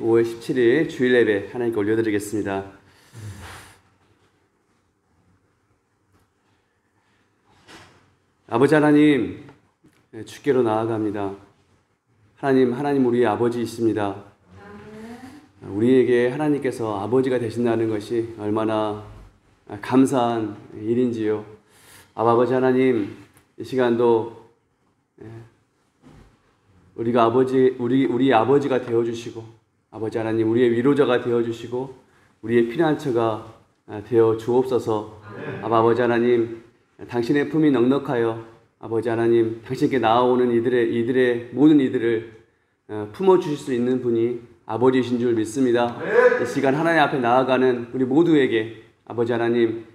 5월 17일 주일 예배 하나님께 올려드리겠습니다. 아버지 하나님, 주께로 나아갑니다. 하나님 우리의 아버지이십니다. 우리에게 하나님께서 아버지가 되신다는 것이 얼마나 감사한 일인지요. 아버지 하나님, 이 시간도 우리가 우리 아버지가 되어주시고, 아버지 하나님 우리의 위로자가 되어주시고, 우리의 피난처가 되어 주옵소서. 아버지 하나님, 당신의 품이 넉넉하여 아버지 하나님 당신께 나아오는 이들의 모든 이들을 품어주실 수 있는 분이 아버지이신 줄 믿습니다. 이 시간 하나님 앞에 나아가는 우리 모두에게 아버지 하나님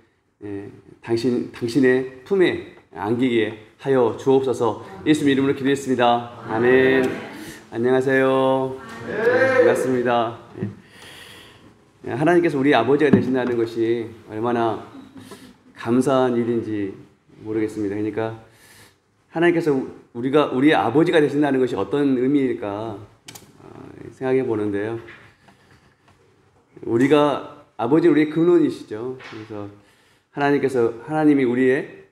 당신의 품에 안기게 하여 주옵소서. 예수님 이름으로 기도했습니다. 아멘. 안녕하세요. 반갑습니다. 하나님께서 우리 아버지가 되신다는 것이 얼마나 감사한 일인지 모르겠습니다. 그러니까 하나님께서 우리의 아버지가 되신다는 것이 어떤 의미일까 생각해 보는데요. 우리의 근원이시죠. 그래서 하나님이 우리의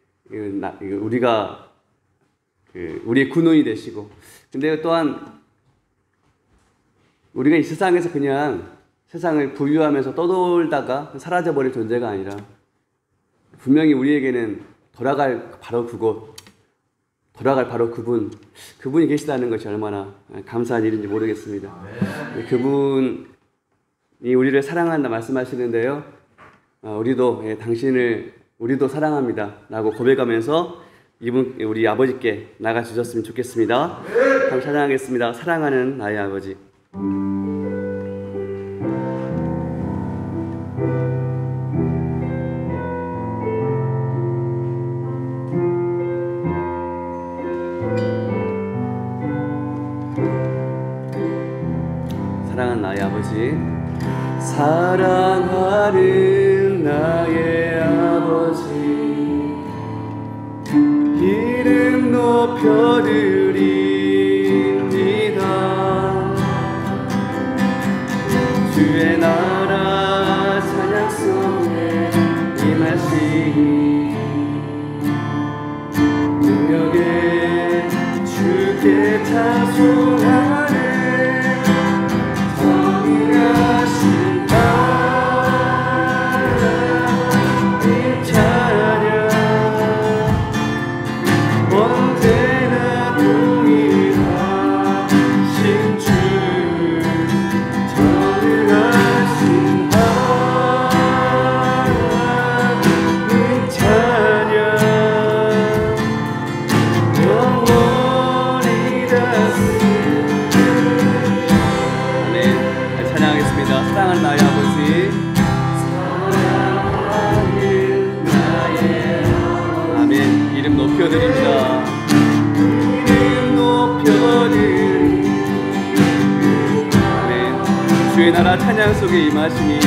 근원이 되시고, 근데 또한 우리가 이 세상에서 그냥 세상을 부유하면서 떠돌다가 사라져버릴 존재가 아니라 분명히 우리에게는 돌아갈 바로 그분이 계시다는 것이 얼마나 감사한 일인지 모르겠습니다. 그분이 우리를 사랑한다 말씀하시는데요. 우리도 사랑합니다 라고 고백하면서 우리 아버지께 나가 주셨으면 좋겠습니다. 다음 찬양하겠습니다. 사랑하는 나의 아버지. 사랑하는 나의 아버지. 사랑하는 나의 아버지, 이름 높여드립니다. 주의 나라 찬양 속에 임하시니 능력에 주께 찬송하네. 사랑하는 나의 아버지. 아멘. 이름 높여드립니다. 아멘. 주의 나라 찬양 속에 임하시니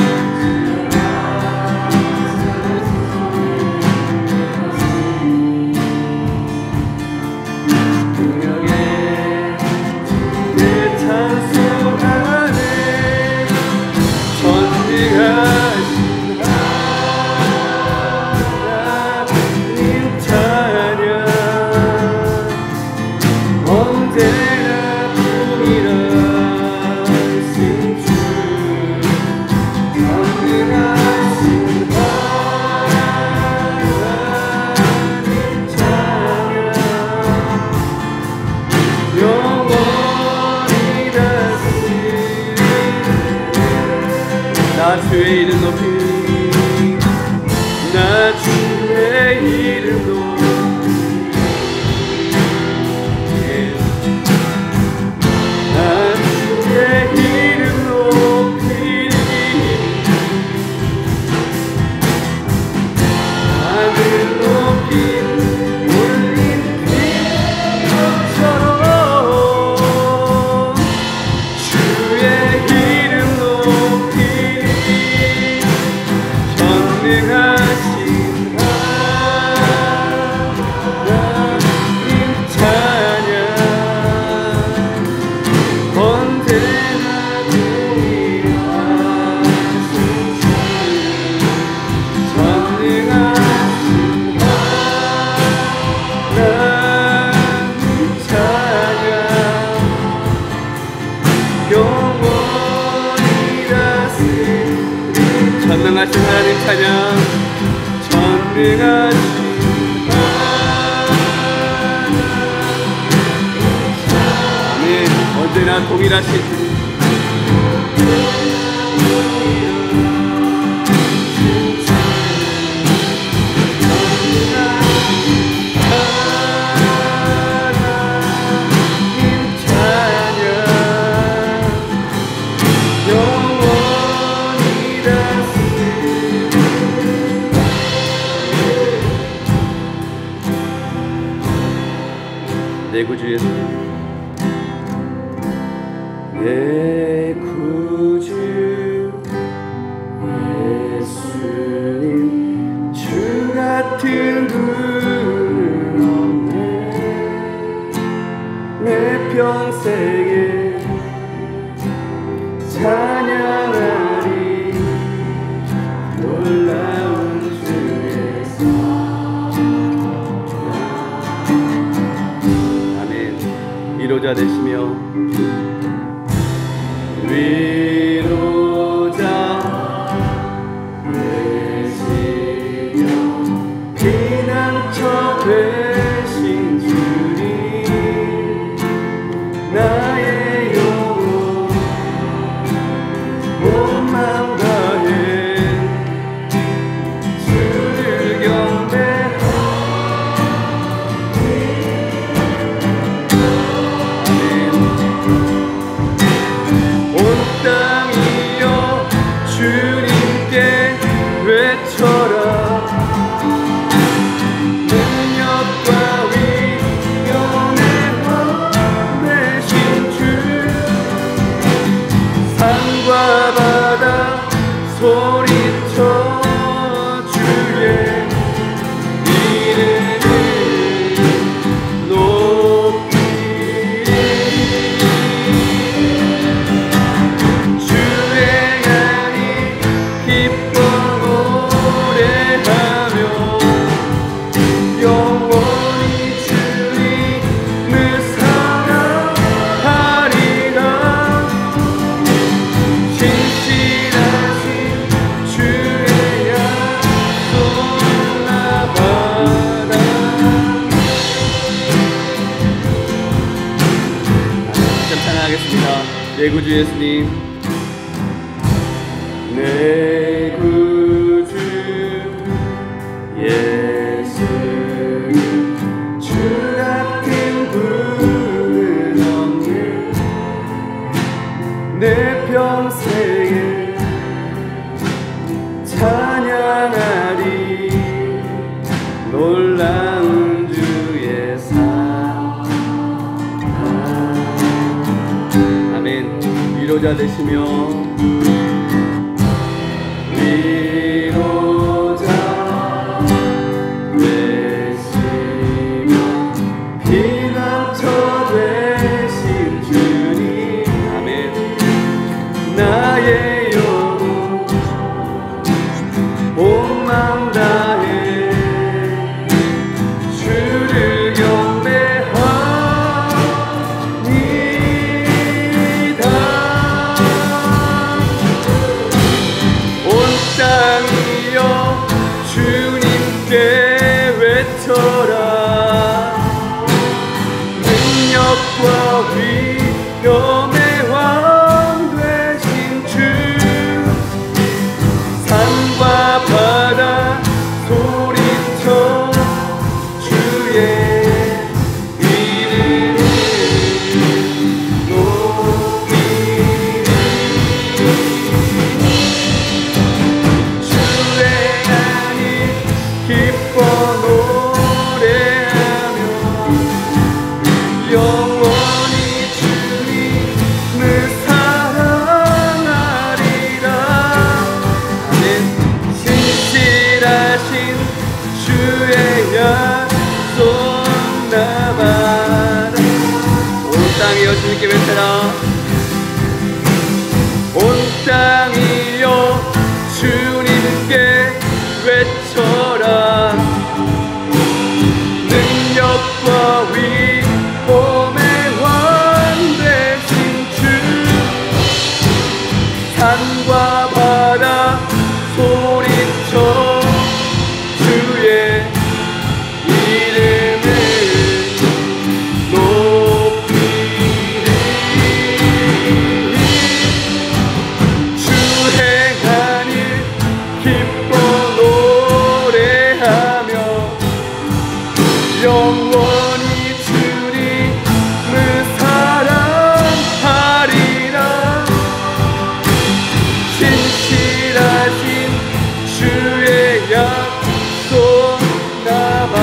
언제나 동일하신 주 전능하신 하나님 찬양. 전능하신 아멘. 언제나 동일하신 내 구주 예수님, 내 구주 예수님, 주 같은 분은 없네. 내 평생에 찬양하리 놀라운 주의 사. 위로자 되시며 위로자 되시며 피난처 되신 주님, 나의 영혼 온 마음 다해 주를 경배하리. 주님께 외쳐라. 능력과 위엄의 왕 되신 주, 산과 바다 소리쳐 주의 이름을 높이리. 기뻐 노래하며 영원히 주님을 사랑하리라. 신실하신 주의 약속 나가라. 찬양하겠습니다. 내 구주 예수님, 내 구주 예수님, 주 같은 분은 없네. 내 평생에 찬양하리 놀라운 주의 사. 아멘. 위로자 되시며 위로자 되시며 피난처 되신 주님, 아멘. 나의 영혼 온 마음 다해 주를 경배하니다. 땅이여 주님께 외쳐라. 능력과 위엄의 왕 되신 주, 산과 바다 소리쳐 주의 이름을 높이리. 주 행한 일 기뻐 노래하며 영원히 주님을 사랑하리라. 신실하신 주의 약속 남아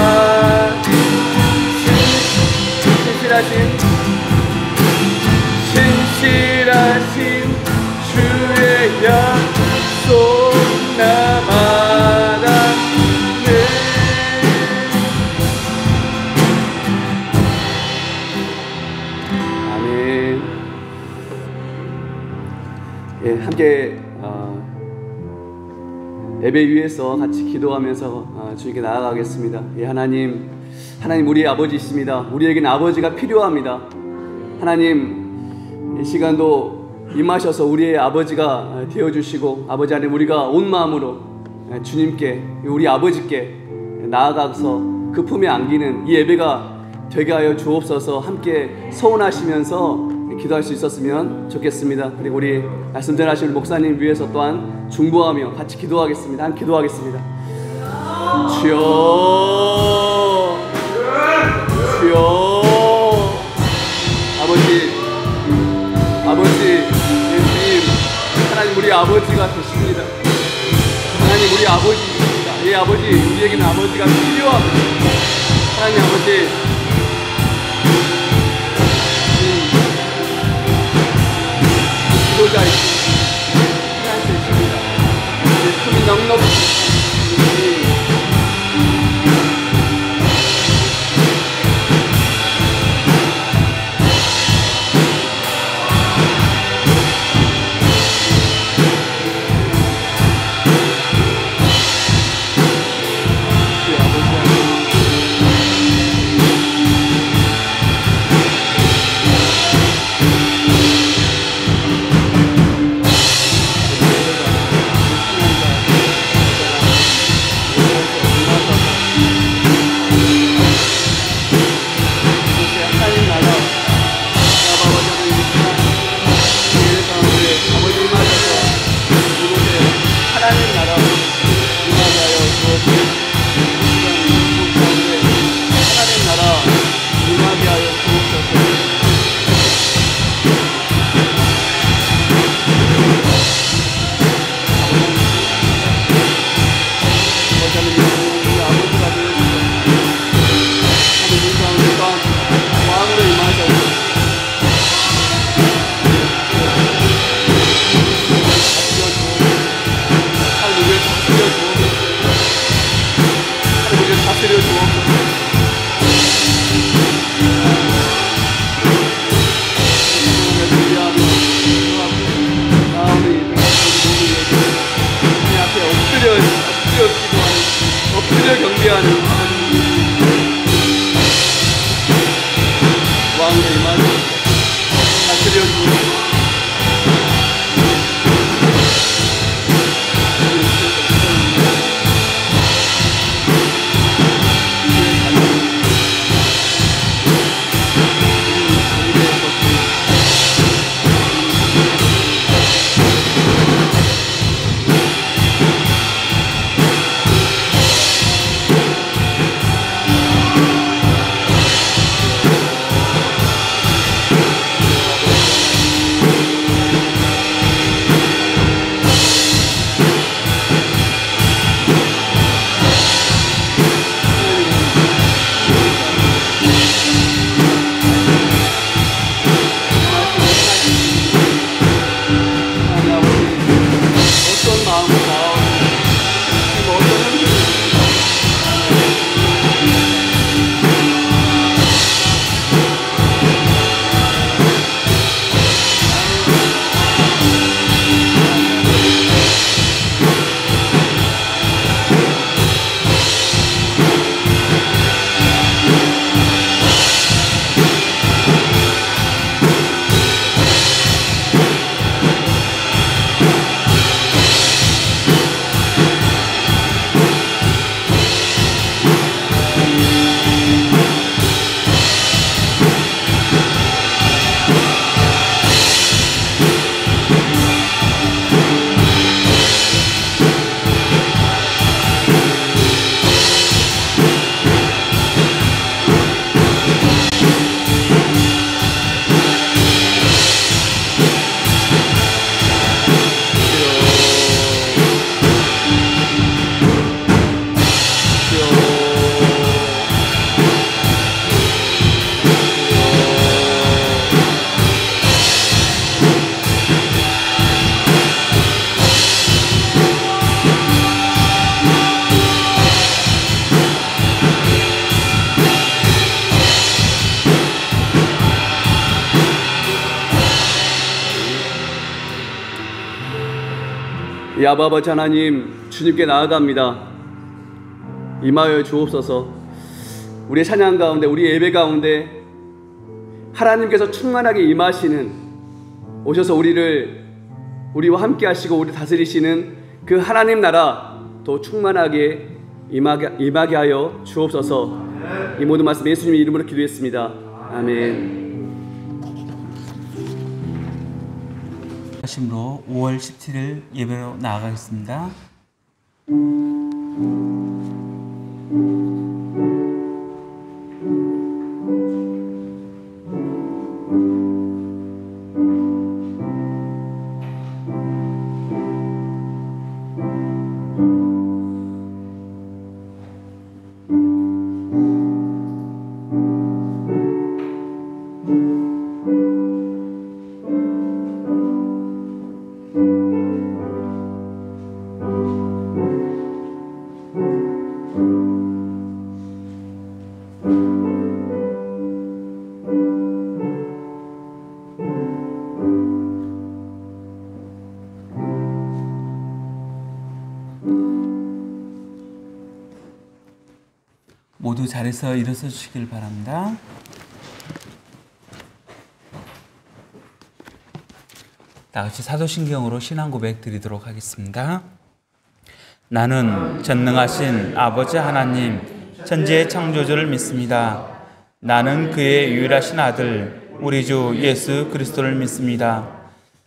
신실하신 주의 약속 남아나네. 아멘. 예, 함께 예배 위에서 같이 기도하면서 주님께 나아가겠습니다. 예, 하나님 우리의 아버지이십니다. 우리에게는 아버지가 필요합니다. 하나님, 이 시간도 임하셔서 우리의 아버지가 되어주시고, 아버지 안에 우리가 온 마음으로 주님께, 우리 아버지께 나아가서 그 품에 안기는 이 예배가 되게 하여 주옵소서. 함께 서원하시면서 기도할 수 있었으면 좋겠습니다. 그리고 우리 말씀 전하실 목사님 위해서 또한 중보하며 같이 기도하겠습니다. 함께 기도하겠습니다. 주여, 주여, 아버지, 예수님, 하나님 우리 아버지가 되십니다. 하나님 우리 아버지입니다. 예, 아버지, 우리에게는 아버지가 필요합니다. 하나님 아버지, 기도자이십니다. 필요할 수 있습니다. 품이 넉넉히 이 아버지 하나님, 주님께 나아갑니다. 임하여 주옵소서. 우리의 찬양 가운데, 우리의 예배 가운데 하나님께서 충만하게 임하시는, 오셔서 우리와 함께 하시고 우리 다스리시는 그 하나님 나라 더 충만하게 임하게 하여 주옵소서. 이 모든 말씀 예수님의 이름으로 기도했습니다. 아멘. 하심으로 5월 17일 예배로 나아가겠습니다. 모두 자리에서 일어서 주시길 바랍니다. 다 같이 사도신경으로 신앙 고백 드리도록 하겠습니다. 나는 전능하신 아버지 하나님 천지의 창조주를 믿습니다. 나는 그의 유일하신 아들 우리 주 예수 그리스도를 믿습니다.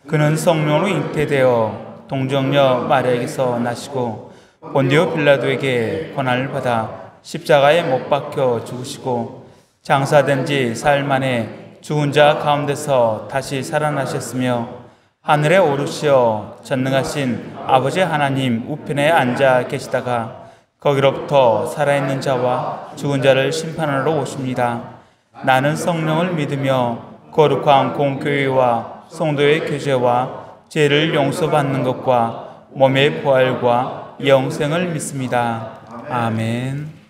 그는 성령으로 잉태되어 동정녀 마리아에게서 나시고 본디오 빌라도에게 고난을 받아 십자가에 못 박혀 죽으시고 장사된 지 사흘 만에 죽은 자 가운데서 다시 살아나셨으며 하늘에 오르시어 전능하신 아버지 하나님 우편에 앉아 계시다가 거기로부터 살아있는 자와 죽은 자를 심판하러 오십니다. 나는 성령을 믿으며 거룩한 공교회와 성도의 교제와 죄를 용서받는 것과 몸의 부활과 영생을 믿습니다. 아멘.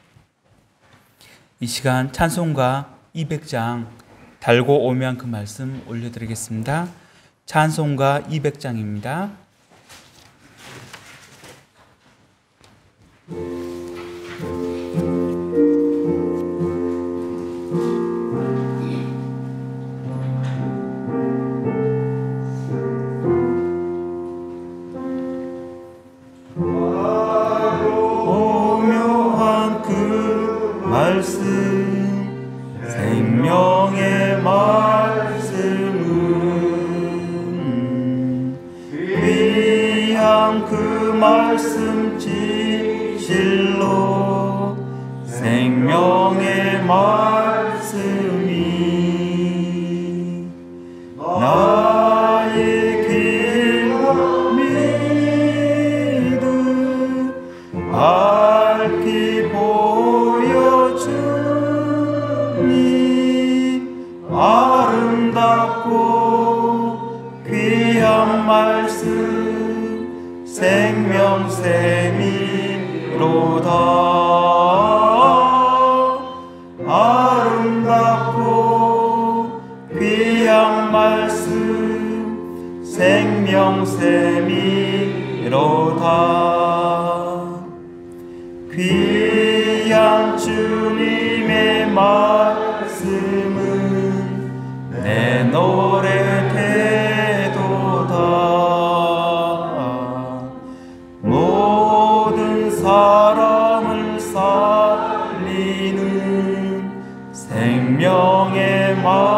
이 시간 찬송가 200장 달고 오면 그 말씀 올려드리겠습니다. 찬송가 200장입니다. 오묘한 그 말씀 생명의 말씀은 귀한 그 말씀 진실로 생명의 말씀이 나의 길과 믿음 밝히 보여주니 아름답고 귀한 말씀 생명샘이로다. 아름답고 귀한 말씀 생명샘이로다. 귀한 주님의 말씀은 내 노래 되도다. 모든 사람을 살리는 생명의 말씀을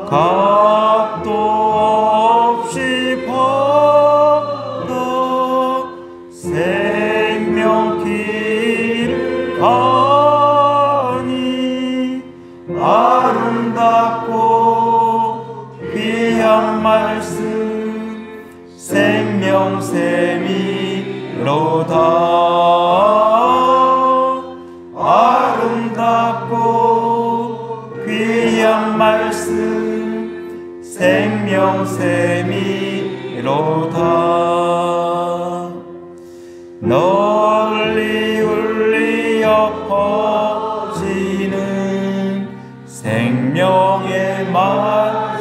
값도 없이 받아 생명길 가니 아름답고 귀한 말씀 생명샘이로다. 아름답고 귀한 말씀 생명샘이로다. 널리 울리어 퍼지는 생명의 말씀은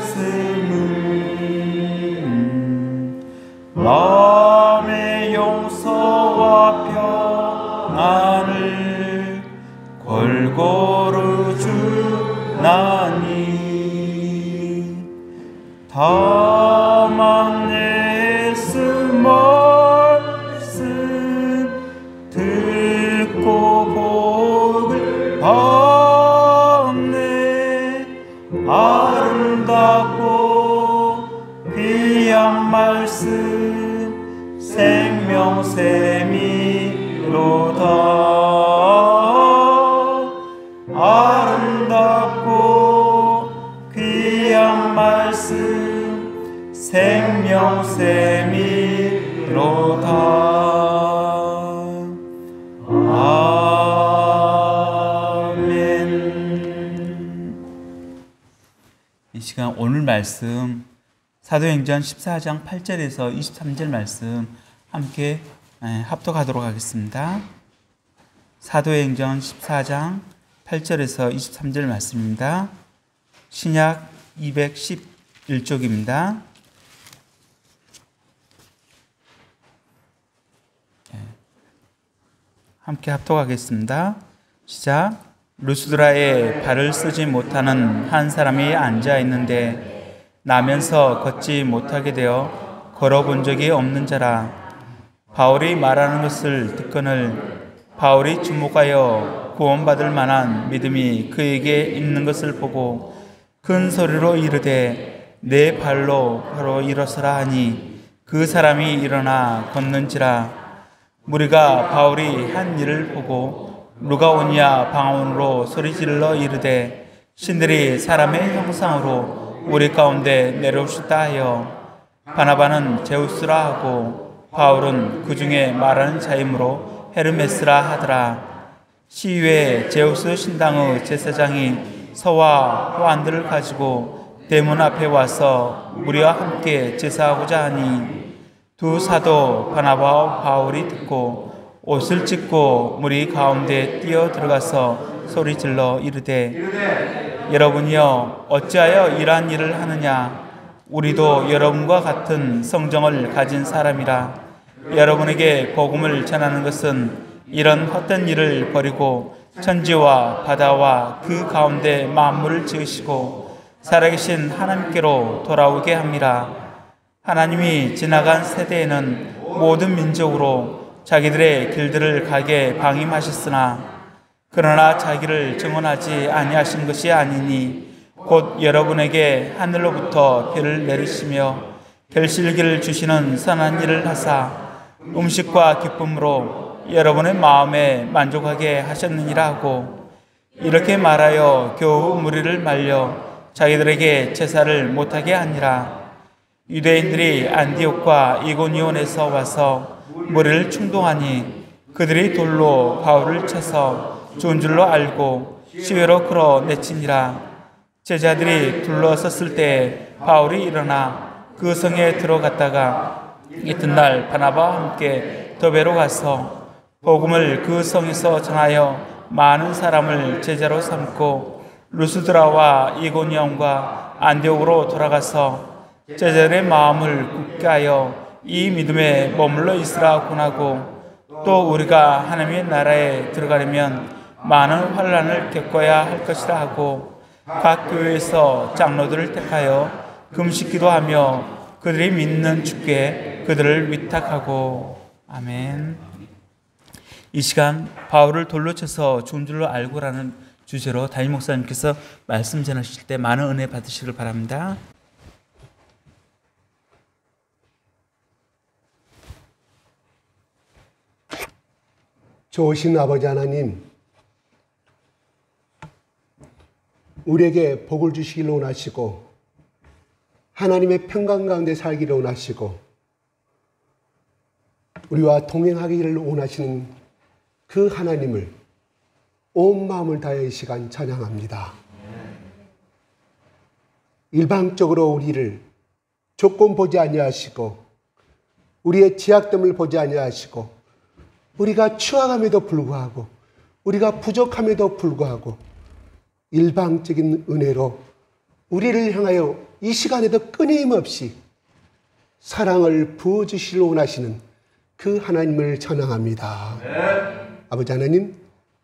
다만 예수 말씀 듣고 복을 받네. 아름답고 귀한 말씀 생명샘이로다. 아름답고 귀한 말씀 생명샘이로다. 아멘. 이 시간 오늘 말씀 사도행전 14장 8절에서 23절 말씀 함께 합독하도록 하겠습니다. 사도행전 14장 8절에서 23절 말씀입니다. 신약 211쪽입니다. 함께 합독하겠습니다. 시작. 루스드라에 발을 쓰지 못하는 한 사람이 앉아 있는데 나면서 걷지 못하게 되어 걸어본 적이 없는 자라. 바울이 말하는 것을 듣거늘 바울이 주목하여 구원받을 만한 믿음이 그에게 있는 것을 보고 큰 소리로 이르되 내 발로 바로 일어서라 하니 그 사람이 일어나 걷는지라. 무리가 바울이 한 일을 보고 누가 오냐 방언으로 소리질러 이르되 신들이 사람의 형상으로 우리 가운데 내려오셨다 하여 바나바는 제우스라 하고 바울은 그 중에 말하는 자이므로 헤르메스라 하더라. 시위에 제우스 신당의 제사장이 서와 호안들을 가지고 대문 앞에 와서 우리와 함께 제사하고자 하니 두 사도 바나바와 바울이 듣고 옷을 찢고 무리 가운데 뛰어 들어가서 소리질러 이르되 여러분이여 어찌하여 이러한 일을 하느냐. 우리도 여러분과 같은 성정을 가진 사람이라. 여러분에게 복음을 전하는 것은 이런 헛된 일을 버리고 천지와 바다와 그 가운데 만물을 지으시고 살아계신 하나님께로 돌아오게 함이라. 하나님이 지나간 세대에는 모든 민족으로 자기들의 길들을 가게 방임하셨으나 그러나 자기를 증언하지 아니하신 것이 아니니 곧 여러분에게 하늘로부터 비를 내리시며 결실기를 주시는 선한 일을 하사 음식과 기쁨으로 여러분의 마음에 만족하게 하셨느니라 하고 이렇게 말하여 겨우 무리를 말려 자기들에게 제사를 못하게 하니라. 유대인들이 안디옥과 이고니온에서 와서 무리를 충동하니 그들이 돌로 바울을 쳐서 죽은 줄로 알고 시외로 끌어내치니라. 제자들이 둘러섰을 때 바울이 일어나 그 성에 들어갔다가 이튿날 바나바와 함께 더베로 가서 복음을 그 성에서 전하여 많은 사람을 제자로 삼고 루스드라와 이고니온과 안디옥으로 돌아가서 제자들의 마음을 굳게 하여 이 믿음에 머물러 있으라 권하고 또 우리가 하나님의 나라에 들어가려면 많은 환난을 겪어야 할 것이라 하고 각 교회에서 장로들을 택하여 금식기도하며 그들이 믿는 주께 그들을 위탁하고. 아멘. 이 시간 바울을 돌로 쳐서 죽은 줄로 알고라는 주제로 담임 목사님께서 말씀 전하실 때 많은 은혜 받으시길 바랍니다. 좋으신 아버지 하나님, 우리에게 복을 주시기를 원하시고 하나님의 평강 가운데 살기를 원하시고 우리와 동행하기를 원하시는 그 하나님을 온 마음을 다해 이 시간 찬양합니다. 일방적으로 우리를 조건 보지 아니하시고 우리의 취약됨을 보지 아니하시고 우리가 추악함에도 불구하고 우리가 부족함에도 불구하고 일방적인 은혜로 우리를 향하여 이 시간에도 끊임없이 사랑을 부어주시려 원하시는 그 하나님을 찬양합니다. 아버지 하나님,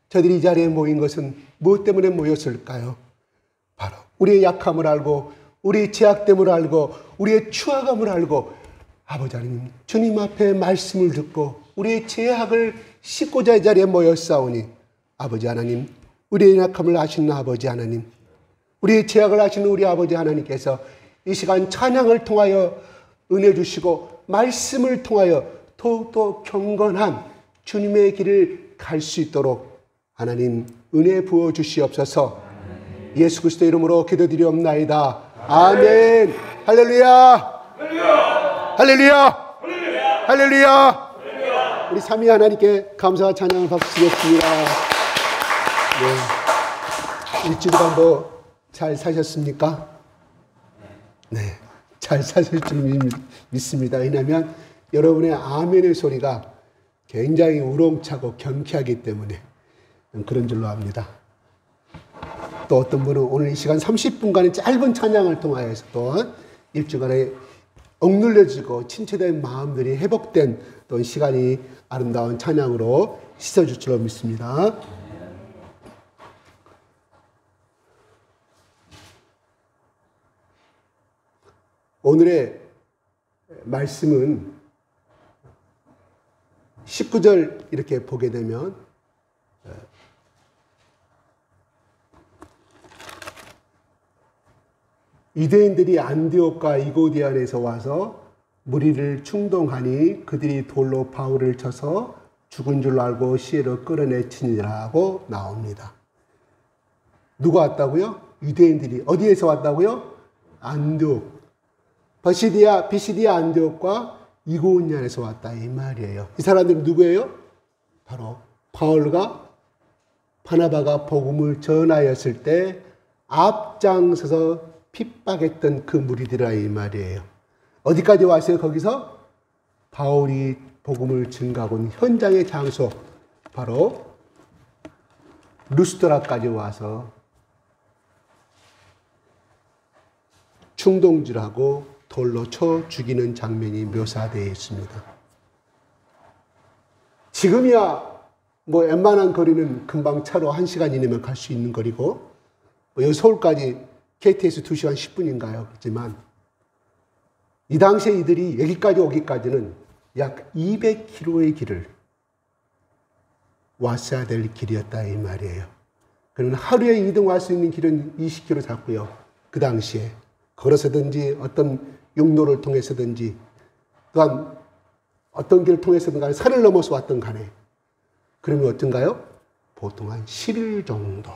저들이 이 자리에 모인 것은 무엇 때문에 모였을까요? 바로 우리의 약함을 알고 우리의 죄악됨을 알고 우리의 추악함을 알고 아버지 하나님 주님 앞에 말씀을 듣고 우리의 죄악을 씻고자 이 자리에 모였사오니 아버지 하나님 우리의 연약함을 아시는 아버지 하나님 우리의 죄악을 아시는 우리 아버지 하나님께서 이 시간 찬양을 통하여 은혜 주시고 말씀을 통하여 더욱더 경건한 주님의 길을 갈 수 있도록 하나님 은혜 부어 주시옵소서. 예수 그리스도의 이름으로 기도드리옵나이다. 아멘. 할렐루야. 할렐루야. 할렐루야. 우리 삼위 하나님께 감사와 찬양을 바치겠습니다. 네. 일주일간 뭐 잘 사셨습니까? 네. 잘 사실 줄 믿습니다. 왜냐하면 여러분의 아멘의 소리가 굉장히 우렁차고 경쾌하기 때문에 그런 줄로 압니다. 또 어떤 분은 오늘 이 시간 30분간의 짧은 찬양을 통하여서 또 일주간에 억눌려지고 침체된 마음들이 회복된 또 시간이 아름다운 찬양으로 씻어줄 줄로 믿습니다. 오늘의 말씀은 19절 이렇게 보게 되면 유대인들이 안디옥과 이고디안에서 와서 무리를 충동하니 그들이 돌로 바울을 쳐서 죽은 줄 알고 시내로 끌어내치니라고 나옵니다. 누가 왔다고요? 유대인들이. 어디에서 왔다고요? 안디옥. 비시디아 안디옥과 이고니안에서 왔다 이 말이에요. 이 사람들은 누구예요? 바로 바울과 바나바가 복음을 전하였을 때 앞장서서 핍박했던 그 무리들아 이 말이에요. 어디까지 왔어요? 거기서 바울이 복음을 증가하고 있는 현장의 장소 바로 루스드라까지 와서 충동질하고 돌로 쳐 죽이는 장면이 묘사되어 있습니다. 지금이야 뭐 웬만한 거리는 금방 차로 1시간 이내면 갈 수 있는 거리고 여기 서울까지 KTX 2시간 10분인가요? 그렇지만 이 당시에 이들이 여기까지 오기까지는 약 200km의 길을 왔어야 될 길이었다 이 말이에요. 그러면 하루에 이동 할 수 있는 길은 20km 잡고요. 그 당시에 걸어서든지 어떤 육로를 통해서든지 또한 어떤 길을 통해서든 간에 산을 넘어서 왔던 간에 그러면 어떤가요? 보통 한 10일 정도.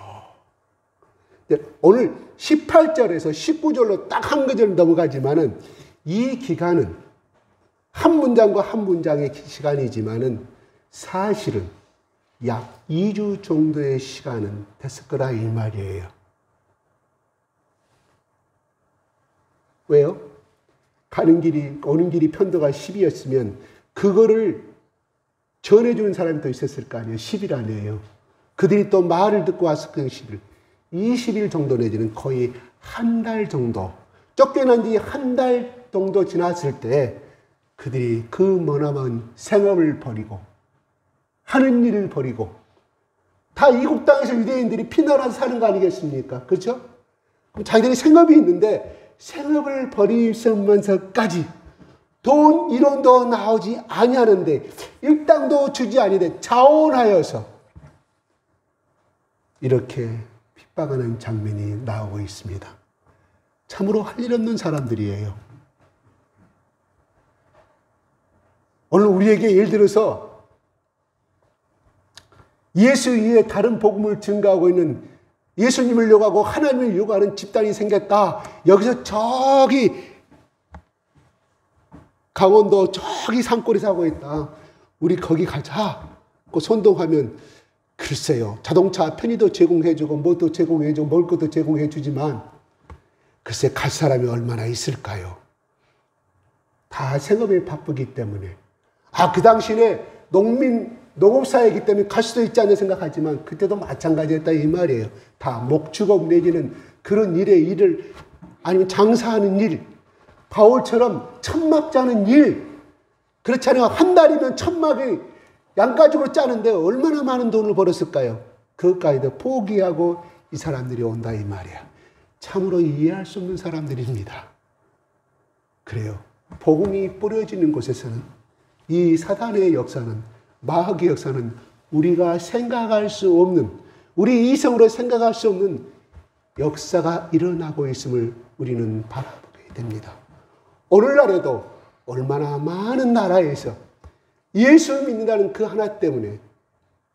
오늘 18절에서 19절로 딱 한 구절 넘어가지만은 이 기간은 한 문장과 한 문장의 시간이지만은 사실은 약 2주 정도의 시간은 됐을 거라 이 말이에요. 왜요? 가는 길이, 오는 길이 편도가 10이었으면 그거를 전해주는 사람이 또 있었을 거 아니에요. 10일 아니에요. 그들이 또 말을 듣고 와서 그 10일. 20일 정도 내지는 거의 한 달 정도. 쫓겨난 지 한 달 정도 지났을 때 그들이 그 머나먼 생업을 버리고 하는 일을 버리고 다 이국 땅에서 유대인들이 피난와서 사는 거 아니겠습니까? 그렇죠? 그럼 자기들이 생업이 있는데 생업을 버리면서까지 돈 1원도 나오지 아니하는데 일당도 주지 아니되 자원하여서 이렇게 핍박하는 장면이 나오고 있습니다. 참으로 할 일 없는 사람들이에요. 오늘 우리에게 예를 들어서 예수 이외에 다른 복음을 증가하고 있는 예수님을 요구하고 하나님을 요구하는 집단이 생겼다. 여기서 저기 강원도 저기 산골에 사고 있다. 우리 거기 가자. 그 선동하면 글쎄요. 자동차 편의도 제공해주고 뭐도 제공해주고 먹을 것도 제공해주지만 글쎄 갈 사람이 얼마나 있을까요? 다 생업에 바쁘기 때문에. 그 당시에 농업사회이기 때문에 갈 수도 있지 않나 생각하지만 그때도 마찬가지였다 이 말이에요. 다 목축업 내지는 그런 일을 아니면 장사하는 일, 바울처럼 천막 짜는 일, 그렇잖아요. 한 달이면 천막이 양가죽으로 짜는데 얼마나 많은 돈을 벌었을까요? 그것까지도 포기하고 이 사람들이 온다 이 말이야. 참으로 이해할 수 없는 사람들입니다. 그래요. 복음이 뿌려지는 곳에서는 이 사단의 역사는, 마귀의 역사는 우리가 생각할 수 없는, 우리 이성으로 생각할 수 없는 역사가 일어나고 있음을 우리는 바라보게 됩니다. 오늘날에도 얼마나 많은 나라에서 예수를 믿는다는 그 하나 때문에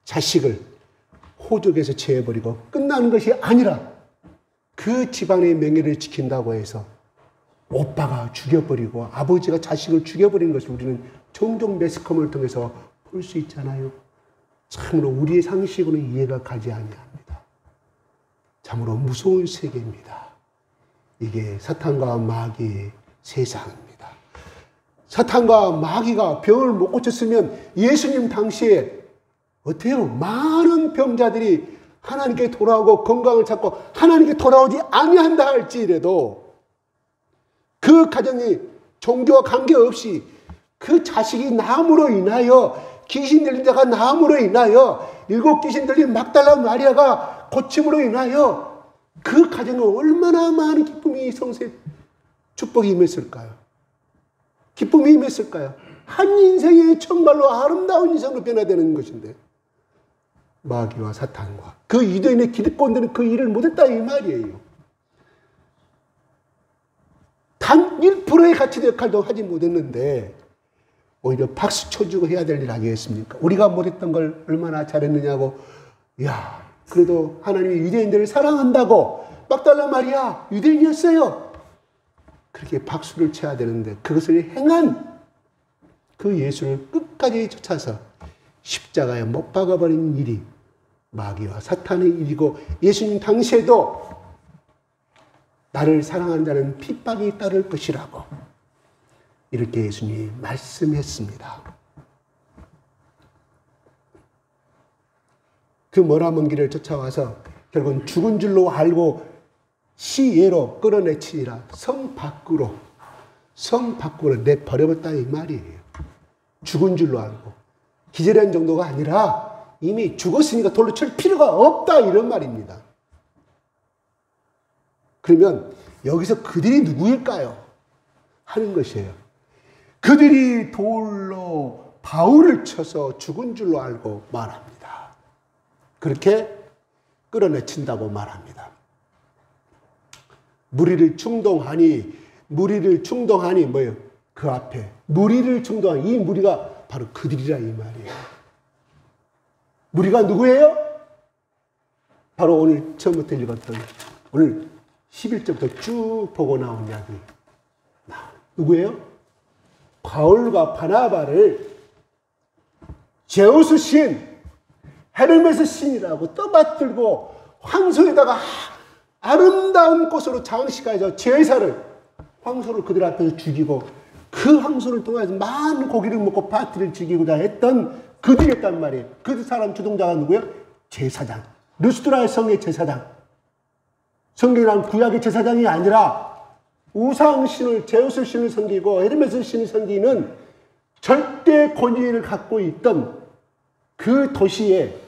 자식을 호적에서 제해버리고 끝나는 것이 아니라 그 집안의 명예를 지킨다고 해서 오빠가 죽여버리고 아버지가 자식을 죽여버리는 것을 우리는 종종 매스컴을 통해서 볼 수 있잖아요. 참으로 우리의 상식으로는 이해가 가지 아니합니다. 참으로 무서운 세계입니다. 이게 사탄과 마귀의 세상입니다. 사탄과 마귀가 병을 못 고쳤으면 예수님 당시에 어때요? 많은 병자들이 하나님께 돌아오고 건강을 찾고 하나님께 돌아오지 아니한다 할지라도 그 가정이 종교와 관계없이 그 자식이 나음으로 인하여, 귀신 들린 자가 나음으로 인하여, 7 귀신 들린 막달라 마리아가 고침으로 인하여 그 가정에 얼마나 많은 기쁨이, 성세 축복이 임했을까요? 기쁨이 임했을까요? 한 인생이 정말로 아름다운 인생으로 변화되는 것인데 마귀와 사탄과 그 유대인의 기득권들은 그 일을 못했다 이 말이에요. 단 1%의 가치의 역할도 하지 못했는데 오히려 박수 쳐주고 해야 될 일 아니겠습니까? 우리가 못했던 걸 얼마나 잘했느냐고. 야, 그래도 하나님이 유대인들을 사랑한다고. 막달라 마리아 유대인이었어요. 그렇게 박수를 쳐야 되는데 그것을 행한 그 예수를 끝까지 쫓아서 십자가에 못 박아버린 일이 마귀와 사탄의 일이고, 예수님 당시에도 나를 사랑하는 자는 핍박이 따를 것이라고 이렇게 예수님이 말씀했습니다. 그 머나먼 길을 쫓아와서 결국은 죽은 줄로 알고 시예로 끌어내치니라 성 밖으로 내버려봤다 이 말이에요. 죽은 줄로 알고 기절한 정도가 아니라 이미 죽었으니까 돌로 칠 필요가 없다 이런 말입니다. 그러면 여기서 그들이 누구일까요? 하는 것이에요. 그들이 돌로 바울을 쳐서 죽은 줄로 알고 말합니다. 그렇게 끌어내친다고 말합니다. 무리를 충동하니 뭐예요? 그 앞에 무리를 충동한 이 무리가 바로 그들이라 이 말이에요. 무리가 누구예요? 바로 오늘 처음부터 읽었던 오늘 11절부터 쭉 보고 나온 이야기. 누구예요? 바울과 바나바를 제우스 신, 헤르메스 신이라고 떠받들고 황소에다가 아름다운 꽃으로 장식해서 제사를, 황소를 그들 앞에서 죽이고 그 황소를 통해서 많은 고기를 먹고 파티를 즐기고자 했던 그들이었단 말이에요. 그 사람 주동자가 누구예요? 제사장. 루스드라의 성의 제사장. 성경이란 구약의 제사장이 아니라 우상신을, 제우스 신을 섬기고 헤르메스 신을 섬기는 절대 권위를 갖고 있던 그 도시에,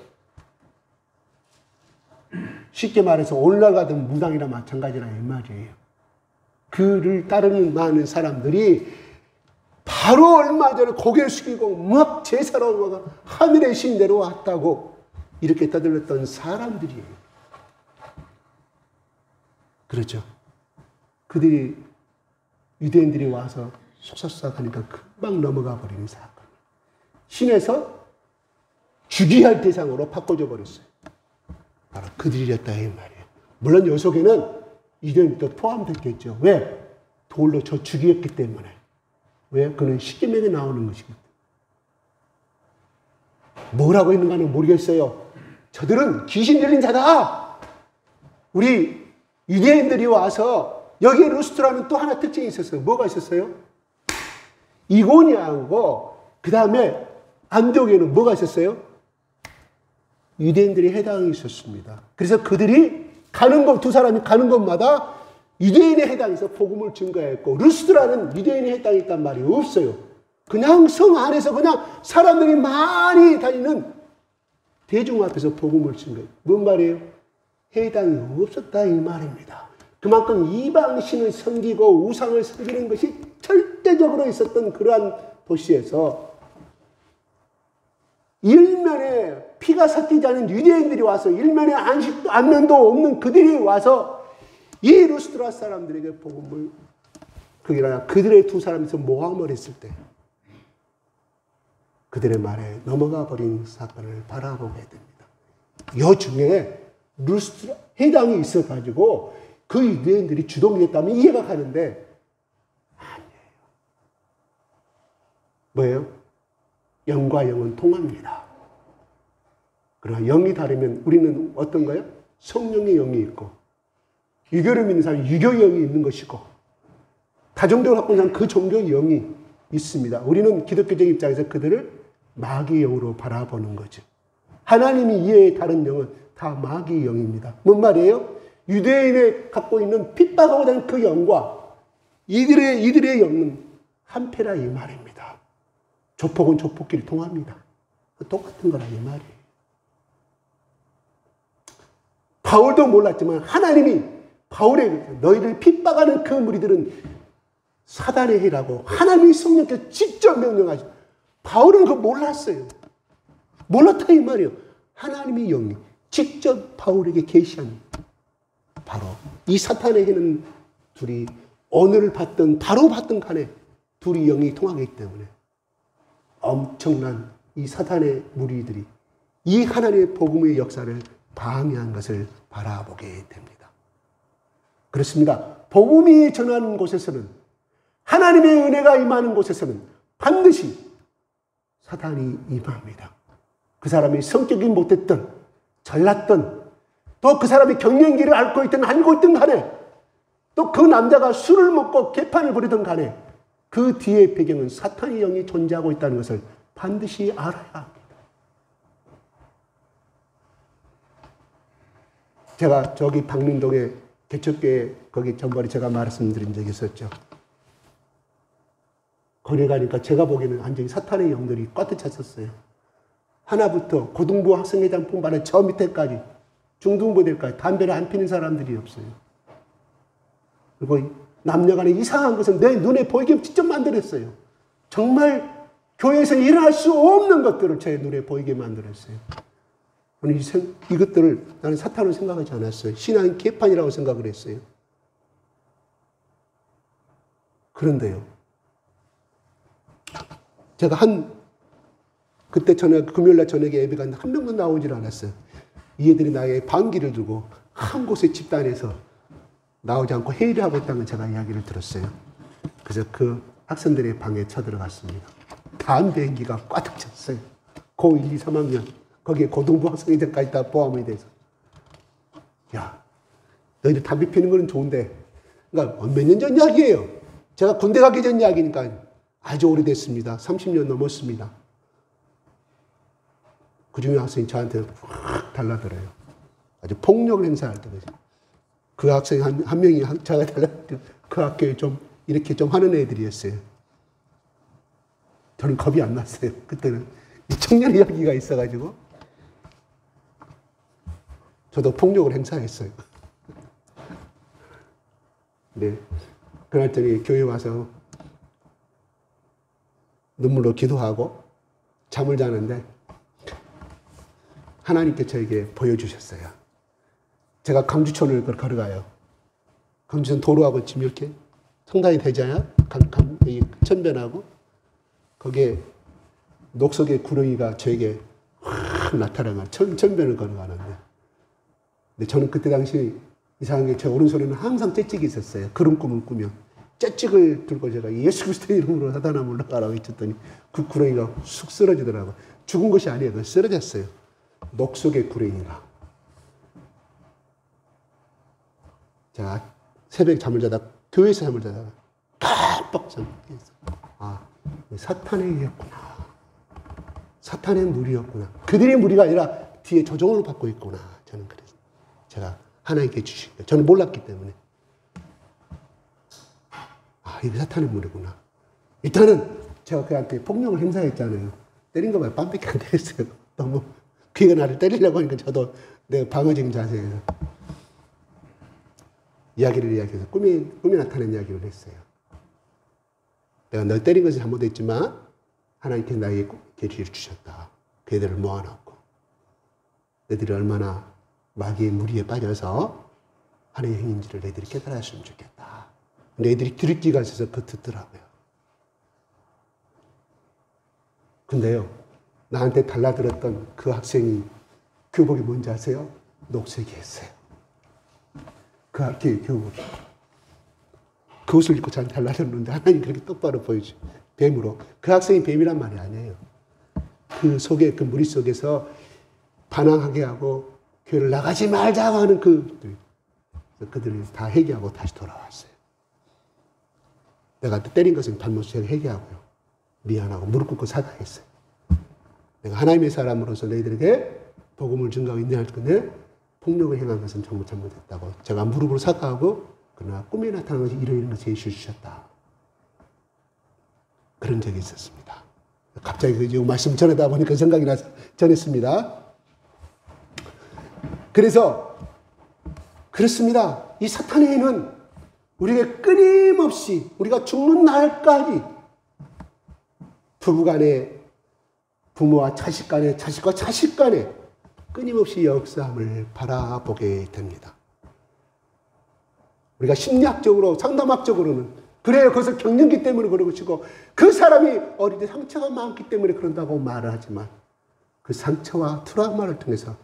쉽게 말해서 오늘날 같은 무당이랑 마찬가지라 이 말이에요. 그를 따르는 많은 사람들이 바로 얼마 전에 고개를 숙이고 막 제사로 막 하늘의 신 내려왔다고 이렇게 떠들었던 사람들이에요. 그렇죠. 그들이, 유대인들이 와서 솟아서 하니까 금방 넘어가 버리는 사건. 신에서 죽여야 할 대상으로 바꿔줘 버렸어요. 바로 그들이었다 이 말이에요. 물론 요 속에는 유대인도 포함됐겠죠. 왜? 돌로 저 죽였기 때문에. 왜? 그는 십계명에 나오는 것이거든요. 뭐라고 했는가는 모르겠어요. 저들은 귀신 들린 자다. 우리 유대인들이 와서 여기에 루스트라는 또 하나 특징이 있었어요. 뭐가 있었어요? 이고니아하고 그 다음에 안디옥에는 뭐가 있었어요? 유대인들이 해당이 있었습니다. 그래서 그들이 가는 곳, 두 사람이 가는 곳마다 유대인에 해당해서 복음을 증거했고, 루스드라는 유대인에 해당했단 말이 없어요. 그냥 성 안에서 그냥 사람들이 많이 다니는 대중 앞에서 복음을 증거해요. 뭔 말이에요? 해당이 없었다 이 말입니다. 그만큼 이방신을 섬기고 우상을 섬기는 것이 절대적으로 있었던 그러한 도시에서 일면에 피가 섞이지 않은 유대인들이 와서 일면에 안식도 안면도 없는 그들이 와서 이 루스드라 사람들에게 복음을 그들의 두 사람에서 모함을 했을 때 그들의 말에 넘어가 버린 사건을 바라보게 됩니다. 이 중에 루스드라 회당이 있어가지고 그 유대인들이 주동이 됐다면 이해가 가는데 아니에요. 뭐예요? 영과 영은 통합니다. 그러나 영이 다르면 우리는 어떤 거예요? 성령의 영이 있고 유교를 믿는 사람은 유교의 영이 있는 것이고 다종교를 갖고 있는 사람은 그 종교의 영이 있습니다. 우리는 기독교적 입장에서 그들을 마귀의 영으로 바라보는 거죠. 하나님이 이해의 다른 영은 다 마귀의 영입니다. 뭔 말이에요? 유대인이 갖고 있는 핍박하고 다니는 그 영과 이들의 영은 한패라 이 말입니다. 조폭은 조폭끼리 통합니다. 똑같은 거라 이 말이에요. 바울도 몰랐지만 하나님이 바울에게 너희를 핍박하는 그 무리들은 사단의 해라고 하나님이 성령께서 직접 명령하죠. 바울은 그거 몰랐어요. 몰랐다 이 말이에요. 하나님의 영이 직접 바울에게 계시한 바로 이 사탄의 해는 둘이 언어를 받든 다루 받든 간에 둘이 영이 통하기 때문에 엄청난 이 사탄의 무리들이 이 하나님의 복음의 역사를 방해한 것을 바라보게 됩니다. 그렇습니다. 복음이 전하는 곳에서는 하나님의 은혜가 임하는 곳에서는 반드시 사탄이 임합니다. 그 사람이 성격이 못됐던 잘났던 또 그 사람이 경영기를 알고 있든 알고 있든 간에 또 그 남자가 술을 먹고 개판을 부리든 간에 그 뒤의 배경은 사탄의 영이 존재하고 있다는 것을 반드시 알아야 합니다. 제가 저기 박림동에 개척교회 거기 전번에 제가 말씀드린 적이 있었죠. 거기 가니까 제가 보기에는 완전히 사탄의 영들이 꽉 찼었어요. 하나부터 고등부 학생회장 뿐만 저 밑에까지 중등부들까지 담배를 안 피는 사람들이 없어요. 그리고 남녀간에 이상한 것은 내 눈에 보이게 직접 만들었어요. 정말 교회에서 일어날 수 없는 것들을 제 눈에 보이게 만들었어요. 이것들을 나는 사탄으로 생각하지 않았어요. 신앙의 개판이라고 생각을 했어요. 그런데요. 제가 그때 금요일날 저녁에 예배 갔는데 한 명도 나오질 않았어요. 이 애들이 나의 반기를 들고 한 곳에 집단해서 나오지 않고 회의를 하고 있다는 제가 이야기를 들었어요. 그래서 그 학생들의 방에 쳐들어갔습니다. 담배 연기가 꽉 찼어요. 고1, 2, 3학년. 거기에 고등부 학생회장까지 다 포함이 돼서. 야, 너희들 담배 피는 거는 좋은데. 그러니까 몇 년 전 이야기예요. 제가 군대 가기 전 이야기니까 아주 오래됐습니다. 30년 넘었습니다. 그 중에 학생이 저한테 확 달라들어요. 아주 폭력을 행사할 때. 그 학생 한 명이 제가 달라들 그 학교에 좀 이렇게 좀 하는 애들이었어요. 저는 겁이 안 났어요. 그때는 청년 이야기가 있어가지고 저도 폭력을 행사했어요. 네. 그날 저녁에 교회 와서 눈물로 기도하고 잠을 자는데 하나님께 저에게 보여주셨어요. 제가 강주천을 걸어가요. 강주천 도로하고 지금 이렇게 성당이 되잖아요. 천변하고 거기에 녹석의 구렁이가 저에게 확 나타나가 천변을 걸어가는데 근데 저는 그때 당시 이상하게 제 오른손에는 항상 째찍이 있었어요. 그런 꿈을 꾸면 째찍을 들고 제가 예수 그리스도의 이름으로 사단아 물러가라고 외쳤더니 그 구렁이가 쑥 쓰러지더라고요. 죽은 것이 아니에요. 그건 쓰러졌어요. 녹석의 구렁이가. 자, 새벽에 잠을 자다 교회에서 잠을 자다가 깜빡 잠을 깼어요. 아, 사탄의 일이었구나. 사탄의 무리였구나. 그들의 무리가 아니라 뒤에 조종을 받고 있구나. 저는 그랬어요. 제가 하나님께 주신 거예요. 저는 몰랐기 때문에. 아, 이게 사탄의 무리구나. 일단은 제가 그한테 폭력을 행사했잖아요. 때린 거 봐요. 빰밖에 안 때렸어요. 너무 그가 나를 때리려고 하니까 저도 내가 방어적인 자세에서. 이야기를 이야기해서 꿈이 나타난 이야기를 했어요. 내가 널 때린 것은 잘못했지만 하나님께서 나에게 계시를 주셨다. 그 애들을 모아놨고 애들이 얼마나 마귀의 무리에 빠져서 하나님의 행인지를 애들이 깨달았으면 좋겠다. 근데 애들이 들기가 있어서 그거 듣더라고요. 근데요, 나한테 달라들었던 그 학생이 교복이 뭔지 아세요? 녹색이었어요. 그 학교의 교복이. 그 옷을 입고 저한테 달라졌는데 하나님 그렇게 똑바로 보여줘. 뱀으로. 그 학생이 뱀이란 말이 아니에요. 그 속에, 그 무리 속에서 반항하게 하고 교회를 나가지 말자고 하는 그들을 다 회개하고 다시 돌아왔어요. 내가 때린 것은 잘못을 회개하고요. 미안하고 무릎 꿇고 사과했어요. 내가 하나님의 사람으로서 너희들에게 복음을 증거하고 인내할 건데 폭력을 행한 것은 정말 잘못했다고 제가 무릎으로 사과하고 그러나 꿈에 나타난 것이 이러이러한 것이 예수 주셨다. 그런 적이 있었습니다. 갑자기 그 말씀 전하다 보니까 생각이 나서 전했습니다. 그래서 그렇습니다. 이 사탄의 해는 우리에게 끊임없이 우리가 죽는 날까지 부부간에 부모와 자식 간에 자식과 자식 간에 끊임없이 역사함을 바라보게 됩니다. 우리가 심리학적으로 상담학적으로는 그래요. 그것을 겪는기 때문에 그런 것이고 그 사람이 어릴 때 상처가 많기 때문에 그런다고 말을 하지만 그 상처와 트라우마를 통해서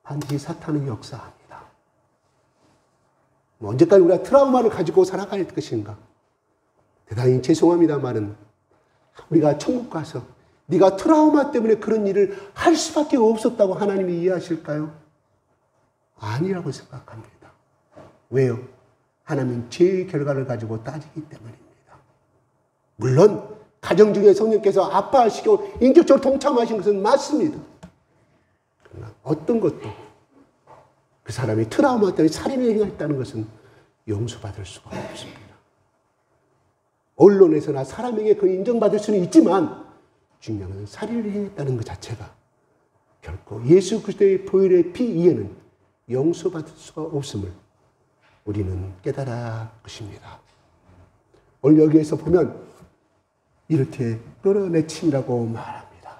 반드시 사탄은 역사합니다. 언제까지 우리가 트라우마를 가지고 살아갈 것인가? 대단히 죄송합니다만은 우리가 천국 가서 네가 트라우마 때문에 그런 일을 할 수밖에 없었다고 하나님이 이해하실까요? 아니라고 생각합니다. 왜요? 하나님은 죄의 결과를 가지고 따지기 때문입니다. 물론 가정 중에 성령께서 아파하시고 인격적으로 동참하신 것은 맞습니다. 그러나 어떤 것도 그 사람이 트라우마 때문에 살인을 행했다는 것은 용서받을 수가 없습니다. 언론에서나 사람에게 그 인정받을 수는 있지만 중요한 것은 살인을 행했다는 것 자체가 결코 예수 그리스도의 보혈의 피 이에는 용서받을 수가 없음을 우리는 깨달아 것입니다. 오늘 여기에서 보면 이렇게 끌어내친다고 말합니다.